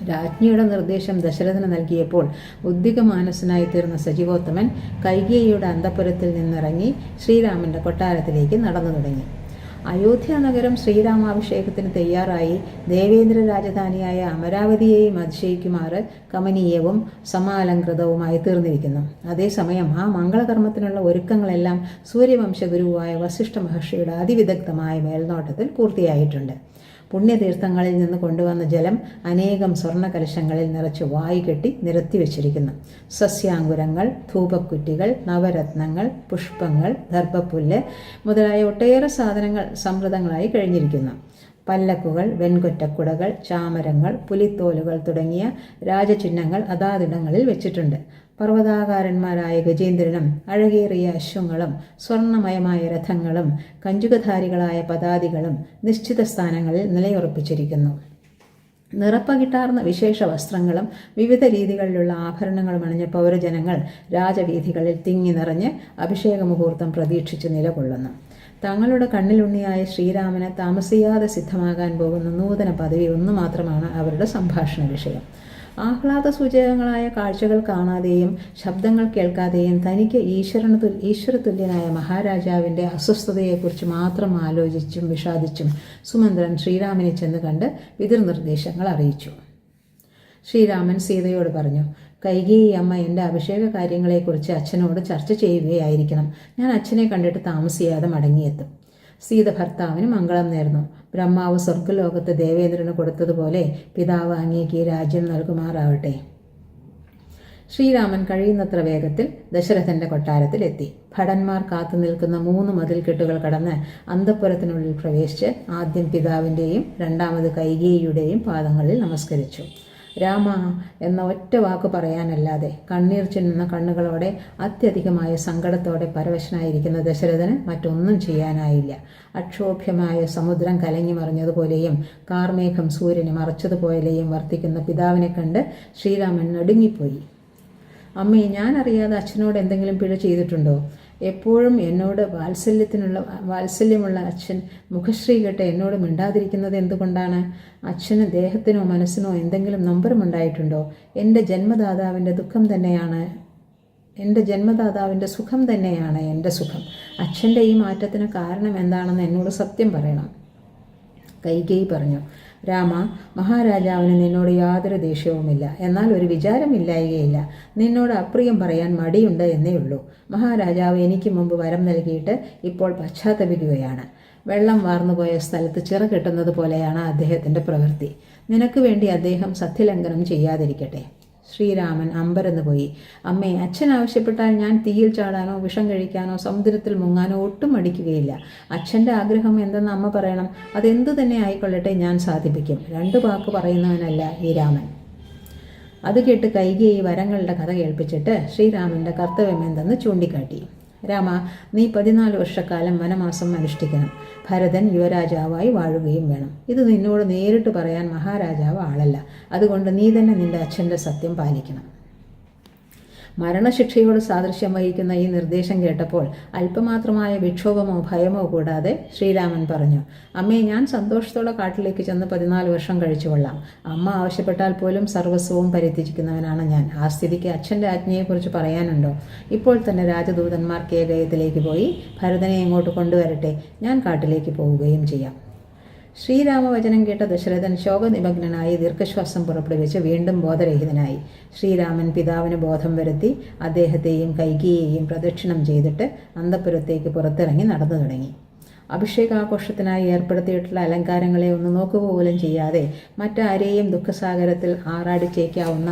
S1: രാജ്ഞിയുടെ നിർദ്ദേശം ദശരഥന് നൽകിയപ്പോൾ ഉദ്വിഗ്നമാനസനായി തീർന്ന സജീവോത്തമൻ കൈകേയിയുടെ അന്തഃപുരത്തിൽ നിന്നിറങ്ങി ശ്രീരാമന്റെ കൊട്ടാരത്തിലേക്ക് നടന്നു തുടങ്ങി. അയോധ്യ നഗരം ശ്രീരാമാഭിഷേകത്തിന് തയ്യാറായി ദേവേന്ദ്ര രാജധാനിയായ അമരാവതിയെയും അതിശയിക്കുമാറ് കമനീയവും സമാലംകൃതവുമായി തീർന്നിരിക്കുന്നു. അതേസമയം ആ മംഗളകർമ്മത്തിനുള്ള ഒരുക്കങ്ങളെല്ലാം സൂര്യവംശഗുരുവായ വസിഷ്ഠ മഹർഷിയുടെ അതിവിദഗ്ധമായ മേൽനോട്ടത്തിൽ പൂർത്തിയായിട്ടുണ്ട്. പുണ്യതീർത്ഥങ്ങളിൽ നിന്ന് കൊണ്ടുവന്ന ജലം അനേകം സ്വർണ്ണ കലശങ്ങളിൽ നിറച്ച് വായു കെട്ടി നിരത്തി വച്ചിരിക്കുന്നു. സസ്യാങ്കുരങ്ങൾ, ധൂപക്കുറ്റികൾ, നവരത്നങ്ങൾ, പുഷ്പങ്ങൾ, ദർഭപ്പുല്ല് മുതലായ ഒട്ടേറെ സാധനങ്ങൾ സമൃദ്ധങ്ങളായി കഴിഞ്ഞിരിക്കുന്നു. പല്ലക്കുകൾ, വെൺകൊറ്റക്കുടകൾ, ചാമരങ്ങൾ, പുലിത്തോലുകൾ തുടങ്ങിയ രാജചിഹ്നങ്ങൾ അതാതിടങ്ങളിൽ വെച്ചിട്ടുണ്ട്. പർവ്വതാകാരന്മാരായ ഗജേന്ദ്രനും അഴകേറിയ അശ്വങ്ങളും സ്വർണ്ണമയമായ രഥങ്ങളും കഞ്ചുകധാരികളായ പതാതികളും നിശ്ചിത സ്ഥാനങ്ങളിൽ നിലയുറപ്പിച്ചിരിക്കുന്നു. നിറപ്പകിട്ടാർന്ന വിശേഷ വസ്ത്രങ്ങളും വിവിധ രീതികളിലുള്ള ആഭരണങ്ങളും അണിഞ്ഞ പൗരജനങ്ങൾ രാജവീഥികളിൽ തിങ്ങി നിറഞ്ഞ് അഭിഷേക മുഹൂർത്തം പ്രതീക്ഷിച്ച് നിലകൊള്ളുന്നു. തങ്ങളുടെ കണ്ണിലുണ്ണിയായ ശ്രീരാമന് താമസിയാതെ സിദ്ധമാകാൻ പോകുന്ന നൂതന പദവി ഒന്നു മാത്രമാണ് അവരുടെ സംഭാഷണ വിഷയം. ആഹ്ലാദ സൂചകങ്ങളായ കാഴ്ചകൾ കാണാതെയും ശബ്ദങ്ങൾ കേൾക്കാതെയും തനിക്ക് ഈശ്വരതുല്യനായ മഹാരാജാവിൻ്റെ അസ്വസ്ഥതയെക്കുറിച്ച് മാത്രം ആലോചിച്ചും വിഷാദിച്ചും സുമന്ത്രൻ ശ്രീരാമനെ ചെന്ന് കണ്ട് പിതൃനിർദ്ദേശങ്ങൾ അറിയിച്ചു. ശ്രീരാമൻ സീതയോട് പറഞ്ഞു, കൈകേയി അമ്മ എൻ്റെ അഭിഷേക കാര്യങ്ങളെക്കുറിച്ച് അച്ഛനോട് ചർച്ച ചെയ്യുകയായിരിക്കണം. ഞാൻ അച്ഛനെ കണ്ടിട്ട് താമസിയാതെ മടങ്ങിയെത്തും. സീത ഭർത്താവിന് മംഗളം നേർന്നു. ബ്രഹ്മാവ് സ്വർഗ്ഗലോകത്ത് ദേവേന്ദ്രന് കൊടുത്തതുപോലെ പിതാവ് അങ്ങേക്ക് ഈ രാജ്യം നൽകുമാറാവട്ടെ. ശ്രീരാമൻ കഴിയുന്നത്ര വേഗത്തിൽ ദശരഥന്റെ കൊട്ടാരത്തിലെത്തി. ഭടന്മാർ കാത്തു നിൽക്കുന്ന 3 മതിൽക്കെട്ടുകൾ കടന്ന് അന്തഃപുരത്തിനുള്ളിൽ പ്രവേശിച്ച് ആദ്യം പിതാവിൻ്റെയും രണ്ടാമത് കൈകേയിയുടെയും പാദങ്ങളിൽ നമസ്കരിച്ചു. രാമ എന്ന ഒറ്റ വാക്ക് പറയാനല്ലാതെ കണ്ണീർ ചിന്നുന്ന കണ്ണുകളോടെ അത്യധികമായ സങ്കടത്തോടെ പരവശനായിരിക്കുന്ന ദശരഥന് മറ്റൊന്നും ചെയ്യാനായില്ല. അക്ഷോഭ്യമായ സമുദ്രം കലങ്ങി മറിഞ്ഞതുപോലെയും കാർമേഘം സൂര്യനെ മറച്ചതുപോലെയും വർത്തിക്കുന്ന പിതാവിനെ കണ്ട് ശ്രീരാമൻ നടുങ്ങിപ്പോയി. അമ്മേ, ഞാൻ അറിയാതെ അച്ഛനോട് എന്തെങ്കിലും പിഴ ചെയ്തിട്ടുണ്ടോ? എപ്പോഴും എന്നോട് വാത്സല്യമുള്ള അച്ഛൻ മുഖശ്രീ കേട്ട് എന്നോട് മിണ്ടാതിരിക്കുന്നത് എന്തുകൊണ്ടാണ്? അച്ഛന് ദേഹത്തിനോ മനസ്സിനോ എന്തെങ്കിലും നൊമ്പരമുണ്ടായിട്ടുണ്ടോ? എൻ്റെ ജന്മദാതാവിൻ്റെ സുഖം തന്നെയാണ് എൻ്റെ സുഖം. അച്ഛൻ്റെ ഈ മാറ്റത്തിന് കാരണം എന്താണെന്ന് എന്നോട് സത്യം പറയണം. കൈകേയി പറഞ്ഞു, രാമ, മഹാരാജാവിന് നിന്നോട് യാതൊരു ദേഷ്യവുമില്ല. എന്നാൽ ഒരു വിചാരമില്ലായികയില്ല. നിന്നോട് അപ്രിയം പറയാൻ മടിയുണ്ട് എന്നേ ഉള്ളൂ. മഹാരാജാവ് എനിക്ക് മുമ്പ് വരം നൽകിയിട്ട് ഇപ്പോൾ പശ്ചാത്തപിക്കുകയാണ്. വെള്ളം വാർന്നുപോയ സ്ഥലത്ത് ചിറ കെട്ടുന്നത് പോലെയാണ് അദ്ദേഹത്തിൻ്റെ പ്രവൃത്തി. നിനക്ക് വേണ്ടി അദ്ദേഹം സത്യലംഘനം ചെയ്യാതിരിക്കട്ടെ. ശ്രീരാമൻ അമ്പരന്ന് പോയി. അമ്മേ, അച്ഛൻ ആവശ്യപ്പെട്ടാൽ ഞാൻ തീയിൽ ചാടാനോ വിഷം കഴിക്കാനോ സമുദ്രത്തിൽ മുങ്ങാനോ ഒട്ടും മടിക്കുകയില്ല. അച്ഛൻ്റെ ആഗ്രഹം എന്തെന്ന് അമ്മ പറയണം. അതെന്തു തന്നെ ആയിക്കൊള്ളട്ടെ, ഞാൻ സാധിപ്പിക്കും. 2 വാക്ക് പറയുന്നവനല്ല ഈ രാമൻ. അത് കേട്ട് കൈകേയി വരങ്ങളുടെ കഥ കേൾപ്പിച്ചിട്ട് ശ്രീരാമൻ്റെ കർത്തവ്യം എന്തെന്ന് ചൂണ്ടിക്കാട്ടി. രാമ, നീ 14 വർഷക്കാലം വനവാസം അനുഷ്ഠിക്കണം. ഭരതൻ യുവരാജാവായി വാഴുകയും വേണം. ഇത് നിന്നോട് നേരിട്ട് പറയാൻ മഹാരാജാവ് ആളല്ല. അതുകൊണ്ട് നീ തന്നെ നിന്റെ അച്ഛൻ്റെ സത്യം പാലിക്കണം. മരണശിക്ഷയോട് സാദൃശ്യം വഹിക്കുന്ന ഈ നിർദ്ദേശം കേട്ടപ്പോൾ അല്പമാത്രമായ വിക്ഷോഭമോ ഭയമോ കൂടാതെ ശ്രീരാമൻ പറഞ്ഞു, അമ്മേ, ഞാൻ സന്തോഷത്തോടെ കാട്ടിലേക്ക് ചെന്ന് 14 വർഷം കഴിച്ചുകൊള്ളാം. അമ്മ ആവശ്യപ്പെട്ടാൽ പോലും സർവസ്വവും പരിത്യജിക്കുന്നവനാണ് ഞാൻ. ആ സ്ഥിതിക്ക് അച്ഛൻ്റെ ആജ്ഞയെക്കുറിച്ച് പറയാനുണ്ടോ? ഇപ്പോൾ തന്നെ രാജദൂതന്മാർ കേകയത്തിലേക്ക് പോയി ഭരതനെ ഇങ്ങോട്ട് കൊണ്ടുവരട്ടെ. ഞാൻ കാട്ടിലേക്ക് പോവുകയും ചെയ്യാം. ശ്രീരാമവചനം കേട്ട ദശരഥൻ ശോകനിമഗ്നനായി ദീർഘശ്വാസം പുറപ്പെടുവിച്ച് വീണ്ടും ബോധരഹിതനായി. ശ്രീരാമൻ പിതാവിന് ബോധം വരുത്തി അദ്ദേഹത്തെയും കൈകേയിയെയും പ്രദക്ഷിണം ചെയ്തിട്ട് അന്തഃപുരത്തേക്ക് പുറത്തിറങ്ങി നടന്നു തുടങ്ങി. അഭിഷേകാഘോഷത്തിനായി ഏർപ്പെടുത്തിയിട്ടുള്ള അലങ്കാരങ്ങളെ ഒന്ന് നോക്കുക പോലും ചെയ്യാതെ മറ്റാരെയും ദുഃഖസാഗരത്തിൽ ആറാടിച്ചേക്കാവുന്ന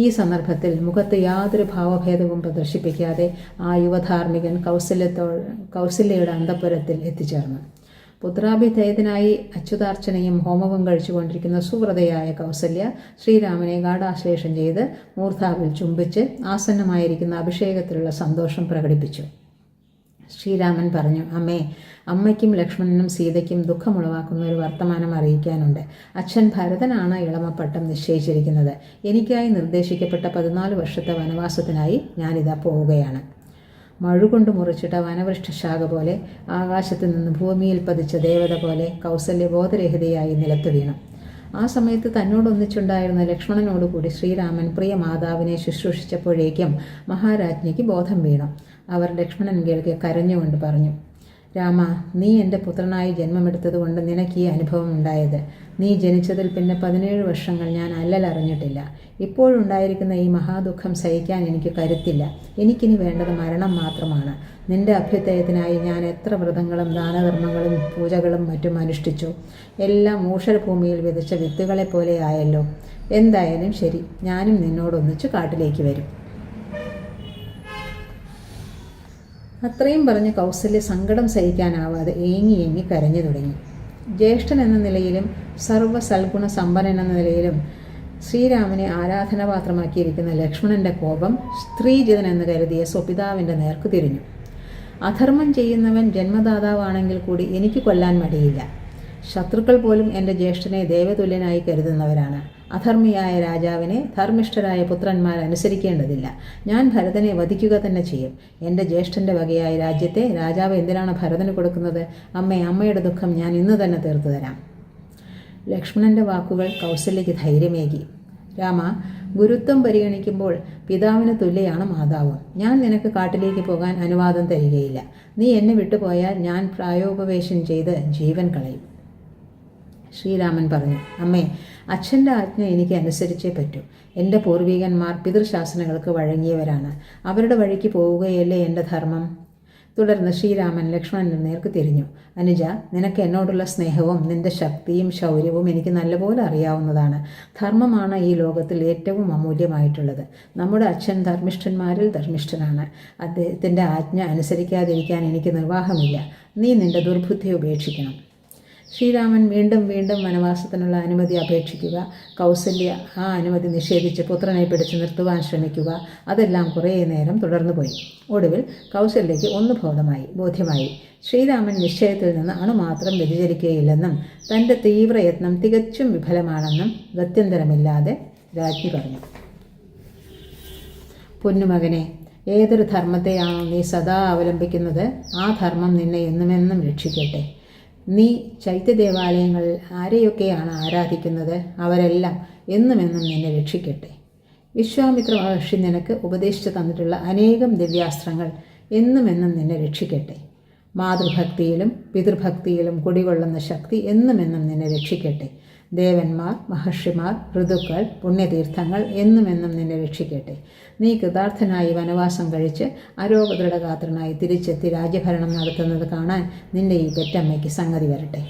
S1: ഈ സന്ദർഭത്തിൽ മുഖത്ത് യാതൊരു ഭാവഭേദവും പ്രദർശിപ്പിക്കാതെ ആ യുവധാർമ്മികൻ കൗസല്യയുടെ അന്തഃപുരത്തിൽ എത്തിച്ചേർന്നു. പുത്രാഭിധേയത്തിനായി അച്യുതാർച്ചനയും ഹോമവും കഴിച്ചുകൊണ്ടിരിക്കുന്ന സുവ്രതയായ കൗസല്യ ശ്രീരാമനെ ഗാഢാശ്ലേഷം ചെയ്ത് മൂർധാവിൽ ചുംബിച്ച് ആസന്നമായിരിക്കുന്ന അഭിഷേകത്തിലുള്ള സന്തോഷം പ്രകടിപ്പിച്ചു. ശ്രീരാമൻ പറഞ്ഞു, അമ്മേ, അമ്മയ്ക്കും ലക്ഷ്മണനും സീതയ്ക്കും ദുഃഖമുളവാക്കുന്ന ഒരു വർത്തമാനം അറിയിക്കാനുണ്ട്. അച്ഛൻ ഭരതനാണ് ഇളമപ്പട്ടം നിശ്ചയിച്ചിരിക്കുന്നത്. എനിക്കായി നിർദ്ദേശിക്കപ്പെട്ട 14 വർഷത്തെ വനവാസത്തിനായി ഞാനിതാ പോവുകയാണ്. മഴുകൊണ്ട് മുറിച്ചിട്ട വനവൃക്ഷശാഖ പോലെ ആകാശത്ത് നിന്ന് ഭൂമിയിൽ പതിച്ച ദേവത പോലെ കൗസല്യ ബോധരഹിതയായി നിലത്തു വീണു. ആ സമയത്ത് തന്നോടൊന്നിച്ചുണ്ടായിരുന്ന ലക്ഷ്മണനോടുകൂടി ശ്രീരാമൻ പ്രിയ മാതാവിനെ ശുശ്രൂഷിച്ചപ്പോഴേക്കും മഹാരാജ്ഞിക്ക് ബോധം വീണു. അവർ ലക്ഷ്മണൻ കേൾക്കെ കരഞ്ഞുകൊണ്ട് പറഞ്ഞു, രാമ, നീ എൻ്റെ പുത്രനായി ജന്മമെടുത്തതുകൊണ്ട് നിനക്ക് ഈ അനുഭവം ഉണ്ടായത്. നീ ജനിച്ചതിൽ പിന്നെ 17 വർഷങ്ങൾ ഞാൻ അല്ലലറിഞ്ഞിട്ടില്ല. ഇപ്പോഴുണ്ടായിരിക്കുന്ന ഈ മഹാദുഃഖം സഹിക്കാൻ എനിക്ക് കരുത്തില്ല. എനിക്കിനി വേണ്ടത് മരണം മാത്രമാണ്. നിന്റെ അഭ്യുദയത്തിനായി ഞാൻ എത്ര വ്രതങ്ങളും ദാനധർമ്മങ്ങളും പൂജകളും മറ്റും അനുഷ്ഠിച്ചു. എല്ലാം മൂഷരഭൂമിയിൽ വിതച്ച വിത്തുകളെപ്പോലെ ആയല്ലോ. എന്തായാലും ശരി, ഞാനും നിന്നോടൊന്നിച്ച് കാട്ടിലേക്ക് വരും. അത്രയും പറഞ്ഞ് കൗസല്യ സങ്കടം സഹിക്കാനാവാതെ ഏങ്ങി കരഞ്ഞു തുടങ്ങി. ജ്യേഷ്ഠൻ എന്ന നിലയിലും സർവ്വസൽഗുണ സമ്പന്നൻ എന്ന നിലയിലും ശ്രീരാമനെ ആരാധനാപാത്രമാക്കിയിരിക്കുന്ന ലക്ഷ്മണന്റെ കോപം സ്ത്രീജിതൻ എന്ന് കരുതിയ സ്വപിതാവിൻ്റെ നേർക്ക് തിരിഞ്ഞു. അധർമ്മം ചെയ്യുന്നവൻ ജന്മദാതാവാണെങ്കിൽ കൂടി എനിക്ക് കൊല്ലാൻ മടിയില്ല. ശത്രുക്കൾ പോലും എൻ്റെ ജ്യേഷ്ഠനെ ദേവതുല്യനായി കരുതുന്നവരാണ്. അധർമ്മിയായ രാജാവിനെ ധർമ്മിഷ്ഠരായ പുത്രന്മാർ അനുസരിക്കേണ്ടതില്ല. ഞാൻ ഭരതനെ വധിക്കുക തന്നെ ചെയ്യും. എൻ്റെ ജ്യേഷ്ഠൻ്റെ വകയായ രാജ്യത്തെ രാജാവ് എന്തിനാണ് ഭരതന് കൊടുക്കുന്നത്? അമ്മയുടെ ദുഃഖം ഞാൻ ഇന്ന് തന്നെ തീർത്തു തരാം. ലക്ഷ്മണൻ്റെ വാക്കുകൾ കൗസല്യയ്ക്ക് ധൈര്യമേകി. രാമ, ഗുരുത്വം പരിഗണിക്കുമ്പോൾ പിതാവിന് തുല്യയാണ് മാതാവ്. ഞാൻ നിനക്ക് കാട്ടിലേക്ക് പോകാൻ അനുവാദം തരികയില്ല. നീ എന്നെ വിട്ടുപോയാൽ ഞാൻ പ്രായോപവേശം ചെയ്ത് ജീവൻ കളയും. ശ്രീരാമൻ പറഞ്ഞു, അമ്മേ, അച്ഛൻ്റെ ആജ്ഞ എനിക്ക് അനുസരിച്ചേ പറ്റൂ. എൻ്റെ പൂർവികന്മാർ പിതൃശാസനങ്ങൾക്ക് വഴങ്ങിയവരാണ്. അവരുടെ വഴിക്ക് പോവുകയല്ലേ എൻ്റെ ധർമ്മം. തുടർന്ന് ശ്രീരാമൻ ലക്ഷ്മണന് നേർക്ക് തിരിഞ്ഞു. അനുജ, നിനക്ക് എന്നോടുള്ള സ്നേഹവും നിന്റെ ശക്തിയും ശൗര്യവും എനിക്ക് നല്ലപോലെ അറിയാവുന്നതാണ്. ധർമ്മമാണ് ഈ ലോകത്തിൽ ഏറ്റവും അമൂല്യമായിട്ടുള്ളത്. നമ്മുടെ അച്ഛൻ ധർമ്മിഷ്ഠന്മാരിൽ ധർമ്മിഷ്ഠനാണ്. അദ്ദേഹത്തിൻ്റെ ആജ്ഞ അനുസരിക്കാതിരിക്കാൻ എനിക്ക് നിർവാഹമില്ല. നീ നിന്റെ ദുർബുദ്ധി ഉപേക്ഷിക്കണം. ശ്രീരാമൻ വീണ്ടും വീണ്ടും വനവാസത്തിനുള്ള അനുമതി അപേക്ഷിക്കുക, കൗസല്യ ആ അനുമതി നിഷേധിച്ച് പുത്രനെ പിടിച്ചു നിർത്തുവാൻ ശ്രമിക്കുക, അതെല്ലാം കുറേ നേരം തുടർന്നു പോയി. ഒടുവിൽ കൗസല്യയ്ക്ക് ഒന്ന് ബോധ്യമായി. ശ്രീരാമൻ നിശ്ചയത്തിൽ നിന്ന് അണുമാത്രം വ്യതിചലിക്കുകയില്ലെന്നും തൻ്റെ തീവ്രയത്നം തികച്ചും വിഫലമാണെന്നും ഗത്യന്തരമില്ലാതെ രാജ്ഞി പറഞ്ഞു. പൊന്നുമകനെ, ഏതൊരു ധർമ്മത്തെയാണോ നീ സദാ അവലംബിക്കുന്നത്, ആ ധർമ്മം നിന്നെ എന്നുമെന്നും രക്ഷിക്കട്ടെ. നീ ചൈത്യദേവാലയങ്ങളിൽ ആരെയൊക്കെയാണ് ആരാധിക്കുന്നത്, അവരെല്ലാം എന്നുമെന്നും നിന്നെ രക്ഷിക്കട്ടെ. വിശ്വാമിത്ര മഹർഷി നിനക്ക് ഉപദേശിച്ചു തന്നിട്ടുള്ള അനേകം ദിവ്യാസ്ത്രങ്ങൾ എന്നുമെന്നും നിന്നെ രക്ഷിക്കട്ടെ. മാതൃഭക്തിയിലും പിതൃഭക്തിയിലും കുടികൊള്ളുന്ന ശക്തി എന്നുമെന്നും നിന്നെ രക്ഷിക്കട്ടെ. ദേവന്മാർ, മഹർഷിമാർ, ഋതുക്കൾ, പുണ്യതീർത്ഥങ്ങൾ എന്നുമെന്നും നിന്നെ രക്ഷിക്കട്ടെ. നീ കൃതാർത്ഥനായി വനവാസം കഴിച്ച് അരോഗദൃഢഗാത്രനായി തിരിച്ചെത്തി രാജ്യഭരണം നടത്തുന്നത് കാണാൻ നിന്റെ ഈ പെറ്റമ്മയ്ക്ക് സംഗതി വരട്ടെ.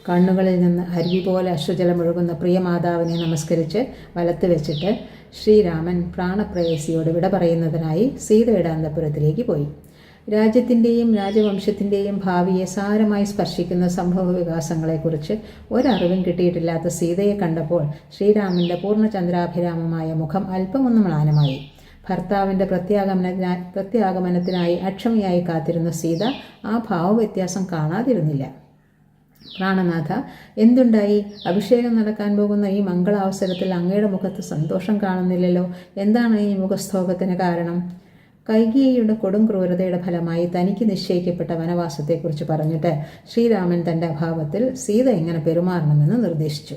S1: കണ്ണുകളിൽ നിന്ന് അരുവി പോലെ അശ്രുജലമൊഴുകുന്ന പ്രിയമാതാവിനെ നമസ്കരിച്ച് വലത്ത് വെച്ചിട്ട് ശ്രീരാമൻ പ്രാണപ്രേയസിയോട് വിട പറയുന്നതിനായി സീതയുടെ അന്തഃപുരത്തിലേക്ക് പോയി. രാജ്യത്തിൻ്റെയും രാജവംശത്തിൻ്റെയും ഭാവിയെ സാരമായി സ്പർശിക്കുന്ന സംഭവ വികാസങ്ങളെക്കുറിച്ച് ഒരറിവും കിട്ടിയിട്ടില്ലാത്ത സീതയെ കണ്ടപ്പോൾ ശ്രീരാമൻ്റെ പൂർണ്ണചന്ദ്രാഭിരാമമായ മുഖം അല്പമൊന്ന് മ്ലാനമായി. ഭർത്താവിൻ്റെ പ്രത്യാഗമനത്തിനായി അക്ഷമയായി കാത്തിരുന്ന സീത ആ ഭാവവ്യത്യാസം കാണാതിരുന്നില്ല. പ്രാണനാഥ, എന്തുണ്ടായി? അഭിഷേകം നടക്കാൻ പോകുന്ന ഈ മംഗളാവസരത്തിൽ അങ്ങയുടെ മുഖത്ത് സന്തോഷം കാണുന്നില്ലല്ലോ. എന്താണ് ഈ മുഖസ്തോകത്തിന് കാരണം? കൈകേയിയുടെ കൊടും ക്രൂരതയുടെ ഫലമായി തനിക്ക് നിശ്ചയിക്കപ്പെട്ട വനവാസത്തെക്കുറിച്ച് പറഞ്ഞിട്ട് ശ്രീരാമൻ തൻ്റെ അഭാവത്തിൽ സീത എങ്ങനെ പെരുമാറണമെന്ന് നിർദ്ദേശിച്ചു.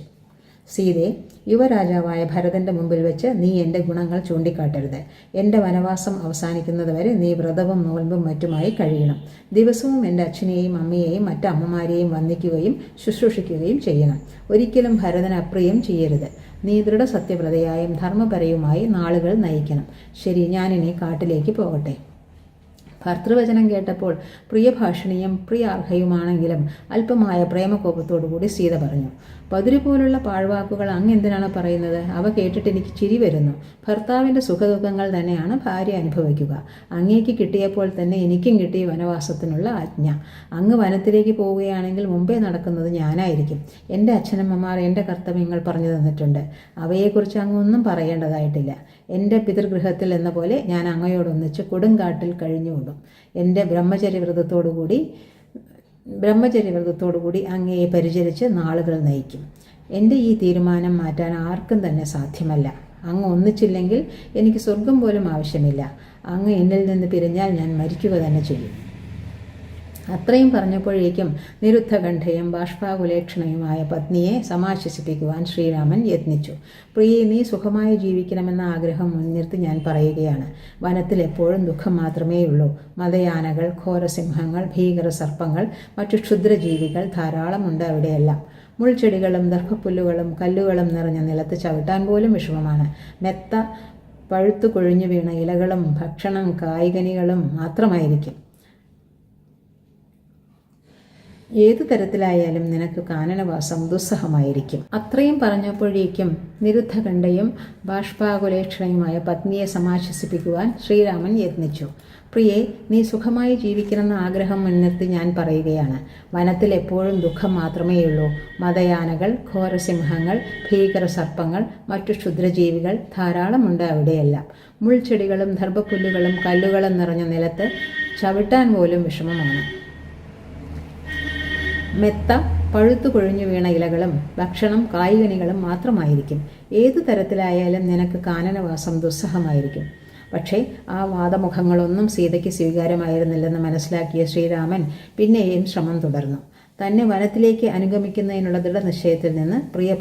S1: സീതയെ, യുവരാജാവായ ഭരതൻ്റെ മുമ്പിൽ വെച്ച് നീ എൻ്റെ ഗുണങ്ങൾ ചൂണ്ടിക്കാട്ടരുത്. എൻ്റെ വനവാസം അവസാനിക്കുന്നത് വരെ നീ വ്രതവും നോൽമ്പും മറ്റുമായി കഴിയണം. ദിവസവും എൻ്റെ അച്ഛനെയും അമ്മയെയും മറ്റമ്മമാരെയും വന്ദിക്കുകയും ശുശ്രൂഷിക്കുകയും ചെയ്യണം. ഒരിക്കലും ഭരതന് അപ്രിയം ചെയ്യരുത്. നീ ദൃഢസത്യവ്രതയായും ധർമ്മപരയുമായി നാളുകൾ നയിക്കണം. ശരി, ഞാനിനി കാട്ടിലേക്ക് പോകട്ടെ. ഭർത്തൃവചനം കേട്ടപ്പോൾ പ്രിയഭാഷിണിയും പ്രിയാർഹയുമാണെങ്കിലും അല്പമായ പ്രേമകോപത്തോടുകൂടി സീത പറഞ്ഞു, പതിരു പോലുള്ള പാഴ്വാക്കുകൾ അങ്ങ് എന്തിനാണ് പറയുന്നത്? അവ കേട്ടിട്ട് എനിക്ക് ചിരി വരുന്നു. ഭർത്താവിൻ്റെ സുഖദുഃഖങ്ങൾ തന്നെയാണ് ഭാര്യ അനുഭവിക്കുക. അങ്ങേക്ക് കിട്ടിയപ്പോൾ തന്നെ എനിക്കും കിട്ടി വനവാസത്തിനുള്ള ആജ്ഞ. അങ്ങ് വനത്തിലേക്ക് പോവുകയാണെങ്കിൽ മുമ്പേ നടക്കുന്നത് ഞാനായിരിക്കും. എൻ്റെ അച്ഛനമ്മമാർ എൻ്റെ കർത്തവ്യങ്ങൾ പറഞ്ഞു തന്നിട്ടുണ്ട്. അവയെക്കുറിച്ച് അങ്ങൊന്നും പറയേണ്ടതായിട്ടില്ല. എൻ്റെ പിതൃഗൃഹത്തിൽ എന്ന പോലെ ഞാൻ അങ്ങയോടൊന്നിച്ച് കൊടുങ്കാട്ടിൽ കഴിഞ്ഞുകൊണ്ടും എൻ്റെ ബ്രഹ്മചര്യവ്രതത്തോടുകൂടി അങ്ങയെ പരിചരിച്ച് നാളുകൾ നയിക്കും. എൻ്റെ ഈ തീരുമാനം മാറ്റാൻ ആർക്കും തന്നെ സാധ്യമല്ല. അങ്ങ് ഒന്നിച്ചില്ലെങ്കിൽ എനിക്ക് സ്വർഗം പോലും ആവശ്യമില്ല. അങ്ങ് എന്നിൽ നിന്ന് പിരിഞ്ഞാൽ ഞാൻ മരിക്കുക തന്നെ ചെയ്യും. അത്രയും പറഞ്ഞപ്പോഴേക്കും നിരുദ്ധകണ്ഠയും ബാഷ്പാകുലേക്ഷണയുമായ പത്നിയെ സമാശ്വസിപ്പിക്കുവാൻ ശ്രീരാമൻ യത്നിച്ചു. പ്രിയെ, നീ സുഖമായി ജീവിക്കണമെന്ന ആഗ്രഹം മുൻനിർത്തി ഞാൻ പറയുകയാണ്. വനത്തിൽ എപ്പോഴും ദുഃഖം മാത്രമേയുള്ളൂ. മതയാനകൾ, ഘോരസിംഹങ്ങൾ, ഭീകര സർപ്പങ്ങൾ, മറ്റു ക്ഷുദ്രജീവികൾ ധാരാളമുണ്ട് അവിടെയെല്ലാം. മുൾച്ചെടികളും ദർഭപ്പുല്ലുകളും കല്ലുകളും നിറഞ്ഞ നിലത്ത് ചവിട്ടാൻ പോലും വിഷമമാണ്. മെത്ത പഴുത്തു കൊഴിഞ്ഞു വീണ ഇലകളും ഭക്ഷണം കായ്കനികളും മാത്രമായിരിക്കും. ഏതു തരത്തിലായാലും നിനക്ക് കാനനവാസം ദുസ്സഹമായിരിക്കും. അത്രയും പറഞ്ഞപ്പോഴേക്കും നിരുദ്ധകണ്ഠയും ബാഷ്പാകുലേക്ഷണയുമായ പത്നിയെ സമാശ്വസിപ്പിക്കുവാൻ ശ്രീരാമൻ യത്നിച്ചു. പ്രിയെ, നീ സുഖമായി ജീവിക്കണമെന്ന ആഗ്രഹം മുൻനിർത്തി ഞാൻ പറയുകയാണ്. വനത്തിൽ എപ്പോഴും ദുഃഖം മാത്രമേയുള്ളൂ. മതയാനകൾ, ഘോരസിംഹങ്ങൾ, ഭീകര സർപ്പങ്ങൾ, മറ്റു ക്ഷുദ്രജീവികൾ ധാരാളമുണ്ട് അവിടെയെല്ലാം. മുൾച്ചെടികളും ദർഭപ്പുല്ലുകളും കല്ലുകളും നിറഞ്ഞ നിലത്ത് ചവിട്ടാൻ പോലും വിഷമമാണ്. മെത്ത പഴുത്തു കൊഴിഞ്ഞു വീണ ഇലകളും ഭക്ഷണം കായ്കനികളും മാത്രമായിരിക്കും. ഏതു തരത്തിലായാലും നിനക്ക് കാനനവാസം ദുസ്സഹമായിരിക്കും. പക്ഷേ ആ വാദമുഖങ്ങളൊന്നും സീതയ്ക്ക് സ്വീകാര്യമായിരുന്നില്ലെന്ന് മനസ്സിലാക്കിയ ശ്രീരാമൻ പിന്നെയും ശ്രമം തുടർന്നു. തന്നെ വനത്തിലേക്ക് അനുഗമിക്കുന്നതിനുള്ള ദൃഢനിശ്ചയത്തിൽ നിന്ന് പ്രിയ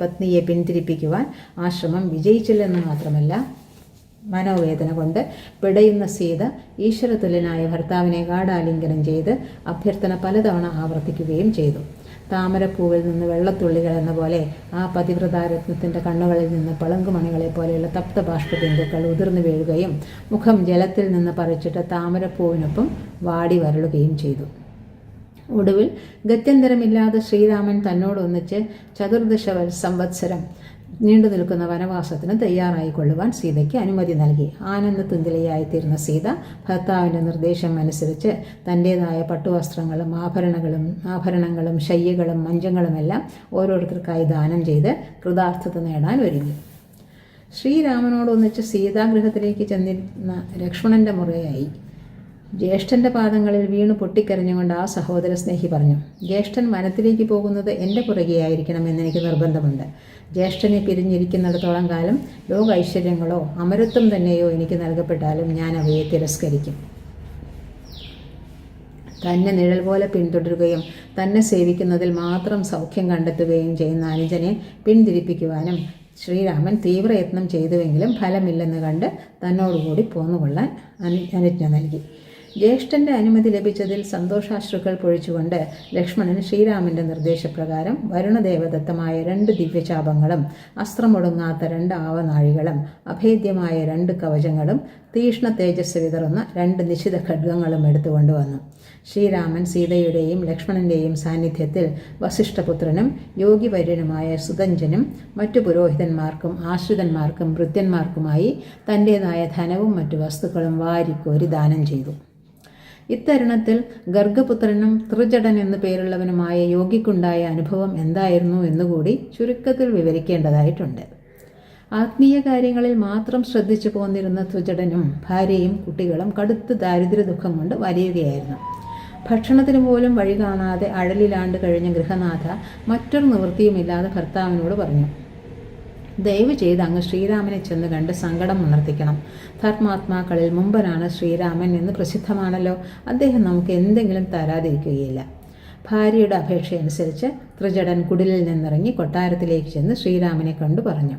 S1: പത്നിയെ പിന്തിരിപ്പിക്കുവാൻ ആ ശ്രമം വിജയിച്ചില്ലെന്ന് മാത്രമല്ല, മനോവേദന കൊണ്ട് പിടയുന്ന സീത ഈശ്വരതുല്യനായ ഭർത്താവിനെ ഗാഢാലിംഗനം ചെയ്ത് അഭ്യർത്ഥന പലതവണ ആവർത്തിക്കുകയും ചെയ്തു. താമരപ്പൂവിൽ നിന്ന് വെള്ളത്തുള്ളികൾ എന്ന പോലെ ആ പതിവ്രതാരത്നത്തിൻ്റെ കണ്ണുകളിൽ നിന്ന് പളുങ്കുമണികളെ പോലെയുള്ള തപ്തബാഷ്പബിന്ദുക്കൾ ഉതിർന്നു വീഴുകയും മുഖം ജലത്തിൽ നിന്ന് പറിച്ചിട്ട് താമരപ്പൂവിനൊപ്പം വാടി വരളുകയും ചെയ്തു. ഒടുവിൽ ഗത്യന്തരമില്ലാതെ ശ്രീരാമൻ തന്നോടൊന്നിച്ച് 14 സംവത്സരം നീണ്ടു നിൽക്കുന്ന വനവാസത്തിന് തയ്യാറായിക്കൊള്ളുവാൻ സീതയ്ക്ക് അനുമതി നൽകി. ആനന്ദതുന്തിലയായിത്തീർന്ന സീത ഭർത്താവിൻ്റെ നിർദ്ദേശം അനുസരിച്ച് തൻ്റേതായ പട്ടുവസ്ത്രങ്ങളും ആഭരണങ്ങളും ശയ്യകളും മഞ്ചങ്ങളുമെല്ലാം ഓരോരുത്തർക്കായി ദാനം ചെയ്ത് കൃതാർത്ഥത നേടാൻ ഒരുങ്ങി. ശ്രീരാമനോടൊന്നിച്ച് സീതാഗൃഹത്തിലേക്ക് ചെന്നിരുന്ന ലക്ഷ്മണൻ്റെ മുറയായി. ജ്യേഷ്ഠൻ്റെ പാദങ്ങളിൽ വീണു പൊട്ടിക്കരഞ്ഞുകൊണ്ട് ആ സഹോദര സ്നേഹി പറഞ്ഞു, ജ്യേഷ്ഠൻ വനത്തിലേക്ക് പോകുന്നത് എൻ്റെ പുറകെയായിരിക്കണമെന്ന് എനിക്ക് നിർബന്ധമുണ്ട്. ജ്യേഷ്ഠനെ പിരിഞ്ഞിരിക്കുന്നിടത്തോളം കാലം ലോക ഐശ്വര്യങ്ങളോ അമരത്വം തന്നെയോ എനിക്ക് നൽകപ്പെട്ടാലും ഞാൻ അവയെ തിരസ്കരിക്കും. തന്നെ നിഴൽ പോലെ പിന്തുടരുകയും തന്നെ സേവിക്കുന്നതിൽ മാത്രം സൗഖ്യം കണ്ടെത്തുകയും ചെയ്യുന്ന അനുജനെ പിന്തിരിപ്പിക്കുവാനും ശ്രീരാമൻ തീവ്രയത്നം ചെയ്തുവെങ്കിലും ഫലമില്ലെന്ന് കണ്ട് തന്നോടുകൂടി പോന്നുകൊള്ളാൻ അനുജ്ഞ നൽകി. ജ്യേഷ്ഠൻ്റെ അനുമതി ലഭിച്ചതിൽ സന്തോഷാശ്രുക്കൾ പൊഴിച്ചുകൊണ്ട് ലക്ഷ്മണൻ ശ്രീരാമൻ്റെ നിർദ്ദേശപ്രകാരം വരുണദേവദത്തമായ 2 ദിവ്യചാപങ്ങളും അസ്ത്രമൊടുങ്ങാത്ത 2 ആവനാഴികളും അഭേദ്യമായ 2 കവചങ്ങളും തീഷ്ണ തേജസ് വിതറുന്ന 2 നിശിത ഖഡ്ഗങ്ങളും എടുത്തുകൊണ്ടുവന്നു. ശ്രീരാമൻ സീതയുടെയും ലക്ഷ്മണൻ്റെയും സാന്നിധ്യത്തിൽ വസിഷ്ഠപുത്രനും യോഗിവര്യനുമായ സുതഞ്ജനും മറ്റു പുരോഹിതന്മാർക്കും ആശ്രിതന്മാർക്കും ഭൃത്യന്മാർക്കുമായി തൻ്റേതായ ധനവും മറ്റു വസ്തുക്കളും വാരിക്കോരി ദാനം ചെയ്തു. ഇത്തരുണത്തിൽ ഗർഗപുത്രനും ത്രിജടൻ എന്നു പേരുള്ളവനുമായ യോഗിക്കുണ്ടായ അനുഭവം എന്തായിരുന്നു എന്നുകൂടി ചുരുക്കത്തിൽ വിവരിക്കേണ്ടതായിട്ടുണ്ട്. ആത്മീയ കാര്യങ്ങളിൽ മാത്രം ശ്രദ്ധിച്ചു പോന്നിരുന്ന ത്രിജടനും ഭാര്യയും കുട്ടികളും കടുത്ത ദാരിദ്ര്യ ദുഃഖം കൊണ്ട് വലയുകയായിരുന്നു. ഭക്ഷണത്തിന് പോലും വഴി കാണാതെ അഴലിലാണ്ട് കഴിഞ്ഞ ഗൃഹനാഥ മറ്റൊരു നിവൃത്തിയുമില്ലാതെ ഭർത്താവിനോട് പറഞ്ഞു, ദയവ് ചെയ്ത് അങ്ങ് ശ്രീരാമനെ ചെന്ന് കണ്ട് സങ്കടം ഉണർത്തിക്കണം. ധർമാത്മാക്കളിൽ മുമ്പനാണ് ശ്രീരാമൻ എന്ന് പ്രസിദ്ധമാണല്ലോ. അദ്ദേഹം നമുക്ക് എന്തെങ്കിലും തരാതിരിക്കുകയില്ല. ഭാര്യയുടെ അപേക്ഷയനുസരിച്ച് ത്രിജടൻ കുടിലിൽ നിന്നിറങ്ങി കൊട്ടാരത്തിലേക്ക് ചെന്ന് ശ്രീരാമനെ കണ്ടു പറഞ്ഞു,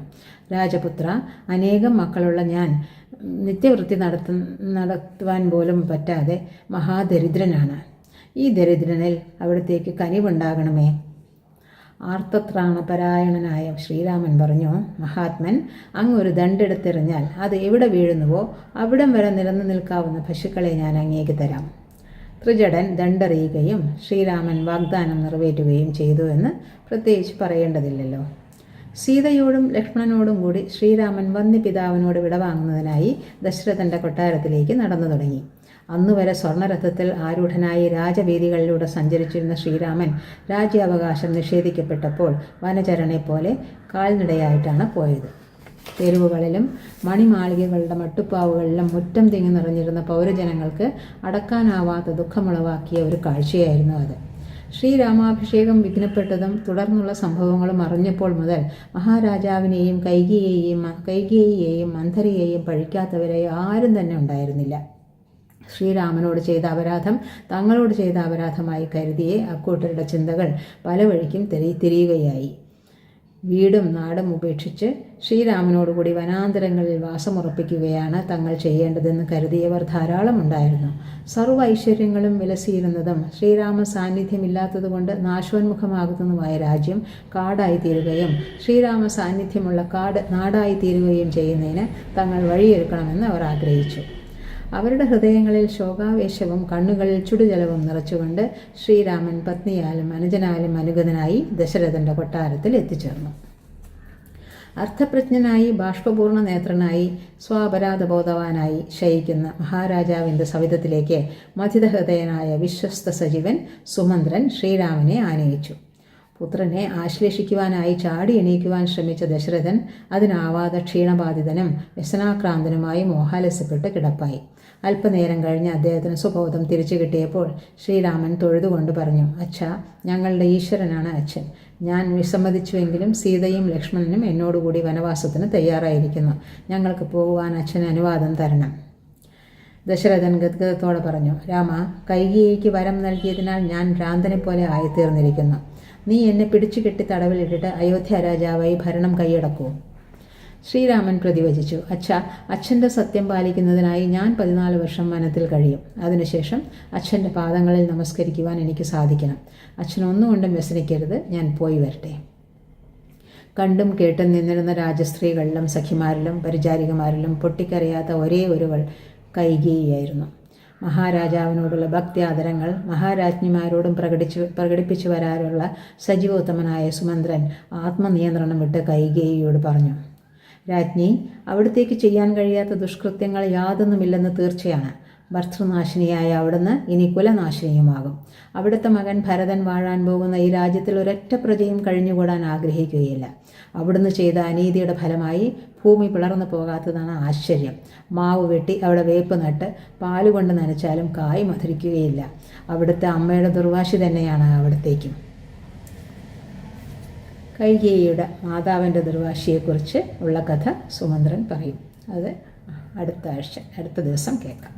S1: രാജപുത്ര, അനേകം മക്കളുള്ള ഞാൻ നിത്യവൃത്തി നടത്തുവാൻ പോലും പറ്റാതെ മഹാദരിദ്രനാണ്. ഈ ദരിദ്രനിൽ അവിടത്തേക്ക് കനിവുണ്ടാകണമേ. ആർത്തത്രാണപരായണനായ ശ്രീരാമൻ പറഞ്ഞു, മഹാത്മൻ, അങ്ങ് ഒരു ദണ്ടെടുത്തെറിഞ്ഞാൽ അത് എവിടെ വീഴുന്നുവോ അവിടം വരെ നിലന്നു നിൽക്കാവുന്ന പശുക്കളെ ഞാൻ അങ്ങേക്ക് തരാം. ത്രിജടൻ ദണ്ടെറിയുകയും ശ്രീരാമൻ വാഗ്ദാനം നിറവേറ്റുകയും ചെയ്തു എന്ന് പ്രത്യേകിച്ച് പറയേണ്ടതില്ലല്ലോ. സീതയോടും ലക്ഷ്മണനോടും കൂടി ശ്രീരാമൻ വന്യപിതാവിനോട് വിടവാങ്ങുന്നതിനായി ദശരഥൻ്റെ കൊട്ടാരത്തിലേക്ക് നടന്നു തുടങ്ങി. അന്നുവരെ സ്വർണ്ണരഥത്തിൽ ആരൂഢനായി രാജവീതികളിലൂടെ സഞ്ചരിച്ചിരുന്ന ശ്രീരാമൻ രാജ്യാവകാശം നിഷേധിക്കപ്പെട്ടപ്പോൾ വനചരനെ പോലെ കാൽനടയായിട്ടാണ് പോയത്. തെരുവുകളിലും മണിമാളികകളുടെ മട്ടുപ്പാവുകളിലും മുറ്റം തിങ്ങി നിറഞ്ഞിരുന്ന പൗരജനങ്ങൾക്ക് അടക്കാനാവാത്ത ദുഃഖമുളവാക്കിയ ഒരു കാഴ്ചയായിരുന്നു അത്. ശ്രീരാമാഭിഷേകം വിഘ്നപ്പെട്ടതും തുടർന്നുള്ള സംഭവങ്ങളും അറിഞ്ഞപ്പോൾ മുതൽ മഹാരാജാവിനെയും കൈകേയിയെയും മന്ധരയെയും പഴിക്കാത്തവരെ ആരും തന്നെ ഉണ്ടായിരുന്നില്ല. ശ്രീരാമനോട് ചെയ്ത അപരാധം തങ്ങളോട് ചെയ്ത അപരാധമായി കരുതിയേ അക്കൂട്ടരുടെ ചിന്തകൾ പല വഴിക്കും തിരിയുകയായി. വീടും നാടും ഉപേക്ഷിച്ച് ശ്രീരാമനോടുകൂടി വനാന്തരങ്ങളിൽ വാസമുറപ്പിക്കുകയാണ് തങ്ങൾ ചെയ്യേണ്ടതെന്ന് കരുതിയവർ ധാരാളം ഉണ്ടായിരുന്നു. സർവ്വ ഐശ്വര്യങ്ങളും വിലസിയിരുന്നതും ശ്രീരാമ സാന്നിധ്യമില്ലാത്തതുകൊണ്ട് നാശോന്മുഖമാകുന്നതുമായ രാജ്യം കാടായിത്തീരുകയും ശ്രീരാമ സാന്നിധ്യമുള്ള നാടായിത്തീരുകയും ചെയ്യുന്നതിന് തങ്ങൾ വഴിയൊരുക്കണമെന്ന് അവർ ആഗ്രഹിച്ചു. അവരുടെ ഹൃദയങ്ങളിൽ ശോകാവേശവും കണ്ണുകളിൽ ചുടുജലവും നിറച്ചുകൊണ്ട് ശ്രീരാമൻ പത്നിയാലും അനുജനാലും അനുഗതനായി ദശരഥൻ്റെ കൊട്ടാരത്തിൽ എത്തിച്ചേർന്നു. അർത്ഥപ്രജ്ഞനായി ബാഷ്പപൂർണ്ണ നേത്രനായി സ്വാപരാധബോധവാനായി ശയിക്കുന്ന മഹാരാജാവിൻ്റെ സവിധത്തിലേക്ക് മഥിതഹൃദയനായ വിശ്വസ്ത സജീവൻ സുമന്ത്രൻ ശ്രീരാമനെ ആനയിച്ചു. പുത്രനെ ആശ്ലേഷിക്കുവാനായി ചാടി എണീക്കുവാൻ ശ്രമിച്ച ദശരഥൻ അതിനാവാതെ ക്ഷീണബാധിതനും വ്യസനാക്രാന്തനുമായി മോഹാലസ്യപ്പെട്ട് കിടപ്പായി. അല്പനേരം കഴിഞ്ഞ് അദ്ദേഹത്തിന് സുബോധം തിരിച്ചു കിട്ടിയപ്പോൾ ശ്രീരാമൻ തൊഴുതുകൊണ്ട് പറഞ്ഞു, അച്ഛാ, ഞങ്ങളുടെ ഈശ്വരനാണ് അച്ഛൻ. ഞാൻ വിസമ്മതിച്ചുവെങ്കിലും സീതയും ലക്ഷ്മണനും എന്നോടുകൂടി വനവാസത്തിന് തയ്യാറായിരിക്കുന്നു. ഞങ്ങൾക്ക് പോകുവാൻ അച്ഛന് അനുവാദം തരണം. ദശരഥൻ ഗദ്ഗതത്തോടെ പറഞ്ഞു, രാമ, കൈകേയിക്ക് വരം നൽകിയതിനാൽ ഞാൻ ഭ്രാന്തനെ പോലെ ആയിത്തീർന്നിരിക്കുന്നു. നീ എന്നെ പിടിച്ചു കെട്ടി തടവിലിട്ടിട്ട് അയോധ്യ രാജാവായി ഭരണം കൈയടക്കൂ. ശ്രീരാമൻ പ്രതിവചിച്ചു, അച്ഛാ, അച്ഛൻ്റെ സത്യം പാലിക്കുന്നതിനായി ഞാൻ 14 വർഷം വനത്തിൽ കഴിയും. അതിനുശേഷം അച്ഛൻ്റെ പാദങ്ങളിൽ നമസ്കരിക്കുവാൻ എനിക്ക് സാധിക്കണം. അച്ഛനൊന്നുകൊണ്ടും വ്യസനിക്കരുത്, ഞാൻ പോയി വരട്ടെ. കണ്ടും കേട്ടും നിന്നിരുന്ന രാജസ്ത്രീകളിലും സഖിമാരിലും പരിചാരികമാരിലും പൊട്ടിക്കരയാത്ത ഒരേ ഒരുവൾ കൈകേയിയായിരുന്നു. മഹാരാജാവിനോടുള്ള ഭക്തി-ആദരങ്ങൾ മഹാരാജ്ഞിമാരോടും പ്രകടിപ്പിച്ചു വരാറുള്ള സജീവോത്തമനായ സുമന്ത്രൻ ആത്മനിയന്ത്രണം വിട്ട് കൈകേയിയോട് പറഞ്ഞു, രാജ്ഞി, അവിടത്തേക്ക് ചെയ്യാൻ കഴിയാത്ത ദുഷ്കൃത്യങ്ങൾ യാതൊന്നുമില്ലെന്ന് തീർച്ചയാണ്. ഭർത്തൃനാശിനിയായ അവിടുന്ന് ഇനി കുലനാശിനിയുമാകും. അവിടുത്തെ മകൻ ഭരതൻ വാഴാൻ പോകുന്ന ഈ രാജ്യത്തിൽ ഒരൊറ്റ പ്രജയും കഴിഞ്ഞുകൂടാൻ ആഗ്രഹിക്കുകയില്ല. അവിടുന്ന് ചെയ്ത അനീതിയുടെ ഫലമായി ഭൂമി പിളർന്നു പോകാത്തതാണ് ആശ്ചര്യം. മാവ് വെട്ടി അവിടെ വേപ്പ് നട്ട് പാലുകൊണ്ട് നനച്ചാലും കായ് മധുരിക്കുകയില്ല. അവിടുത്തെ അമ്മയുടെ ദുർവാശി തന്നെയാണ് അവിടത്തേക്കും. കൈകേയിയുടെ മാതാവിൻ്റെ ദുർവാശിയെക്കുറിച്ച് ഉള്ള കഥ സുമന്ത്രൻ പറയും. അത് അടുത്ത ദിവസം കേൾക്കാം.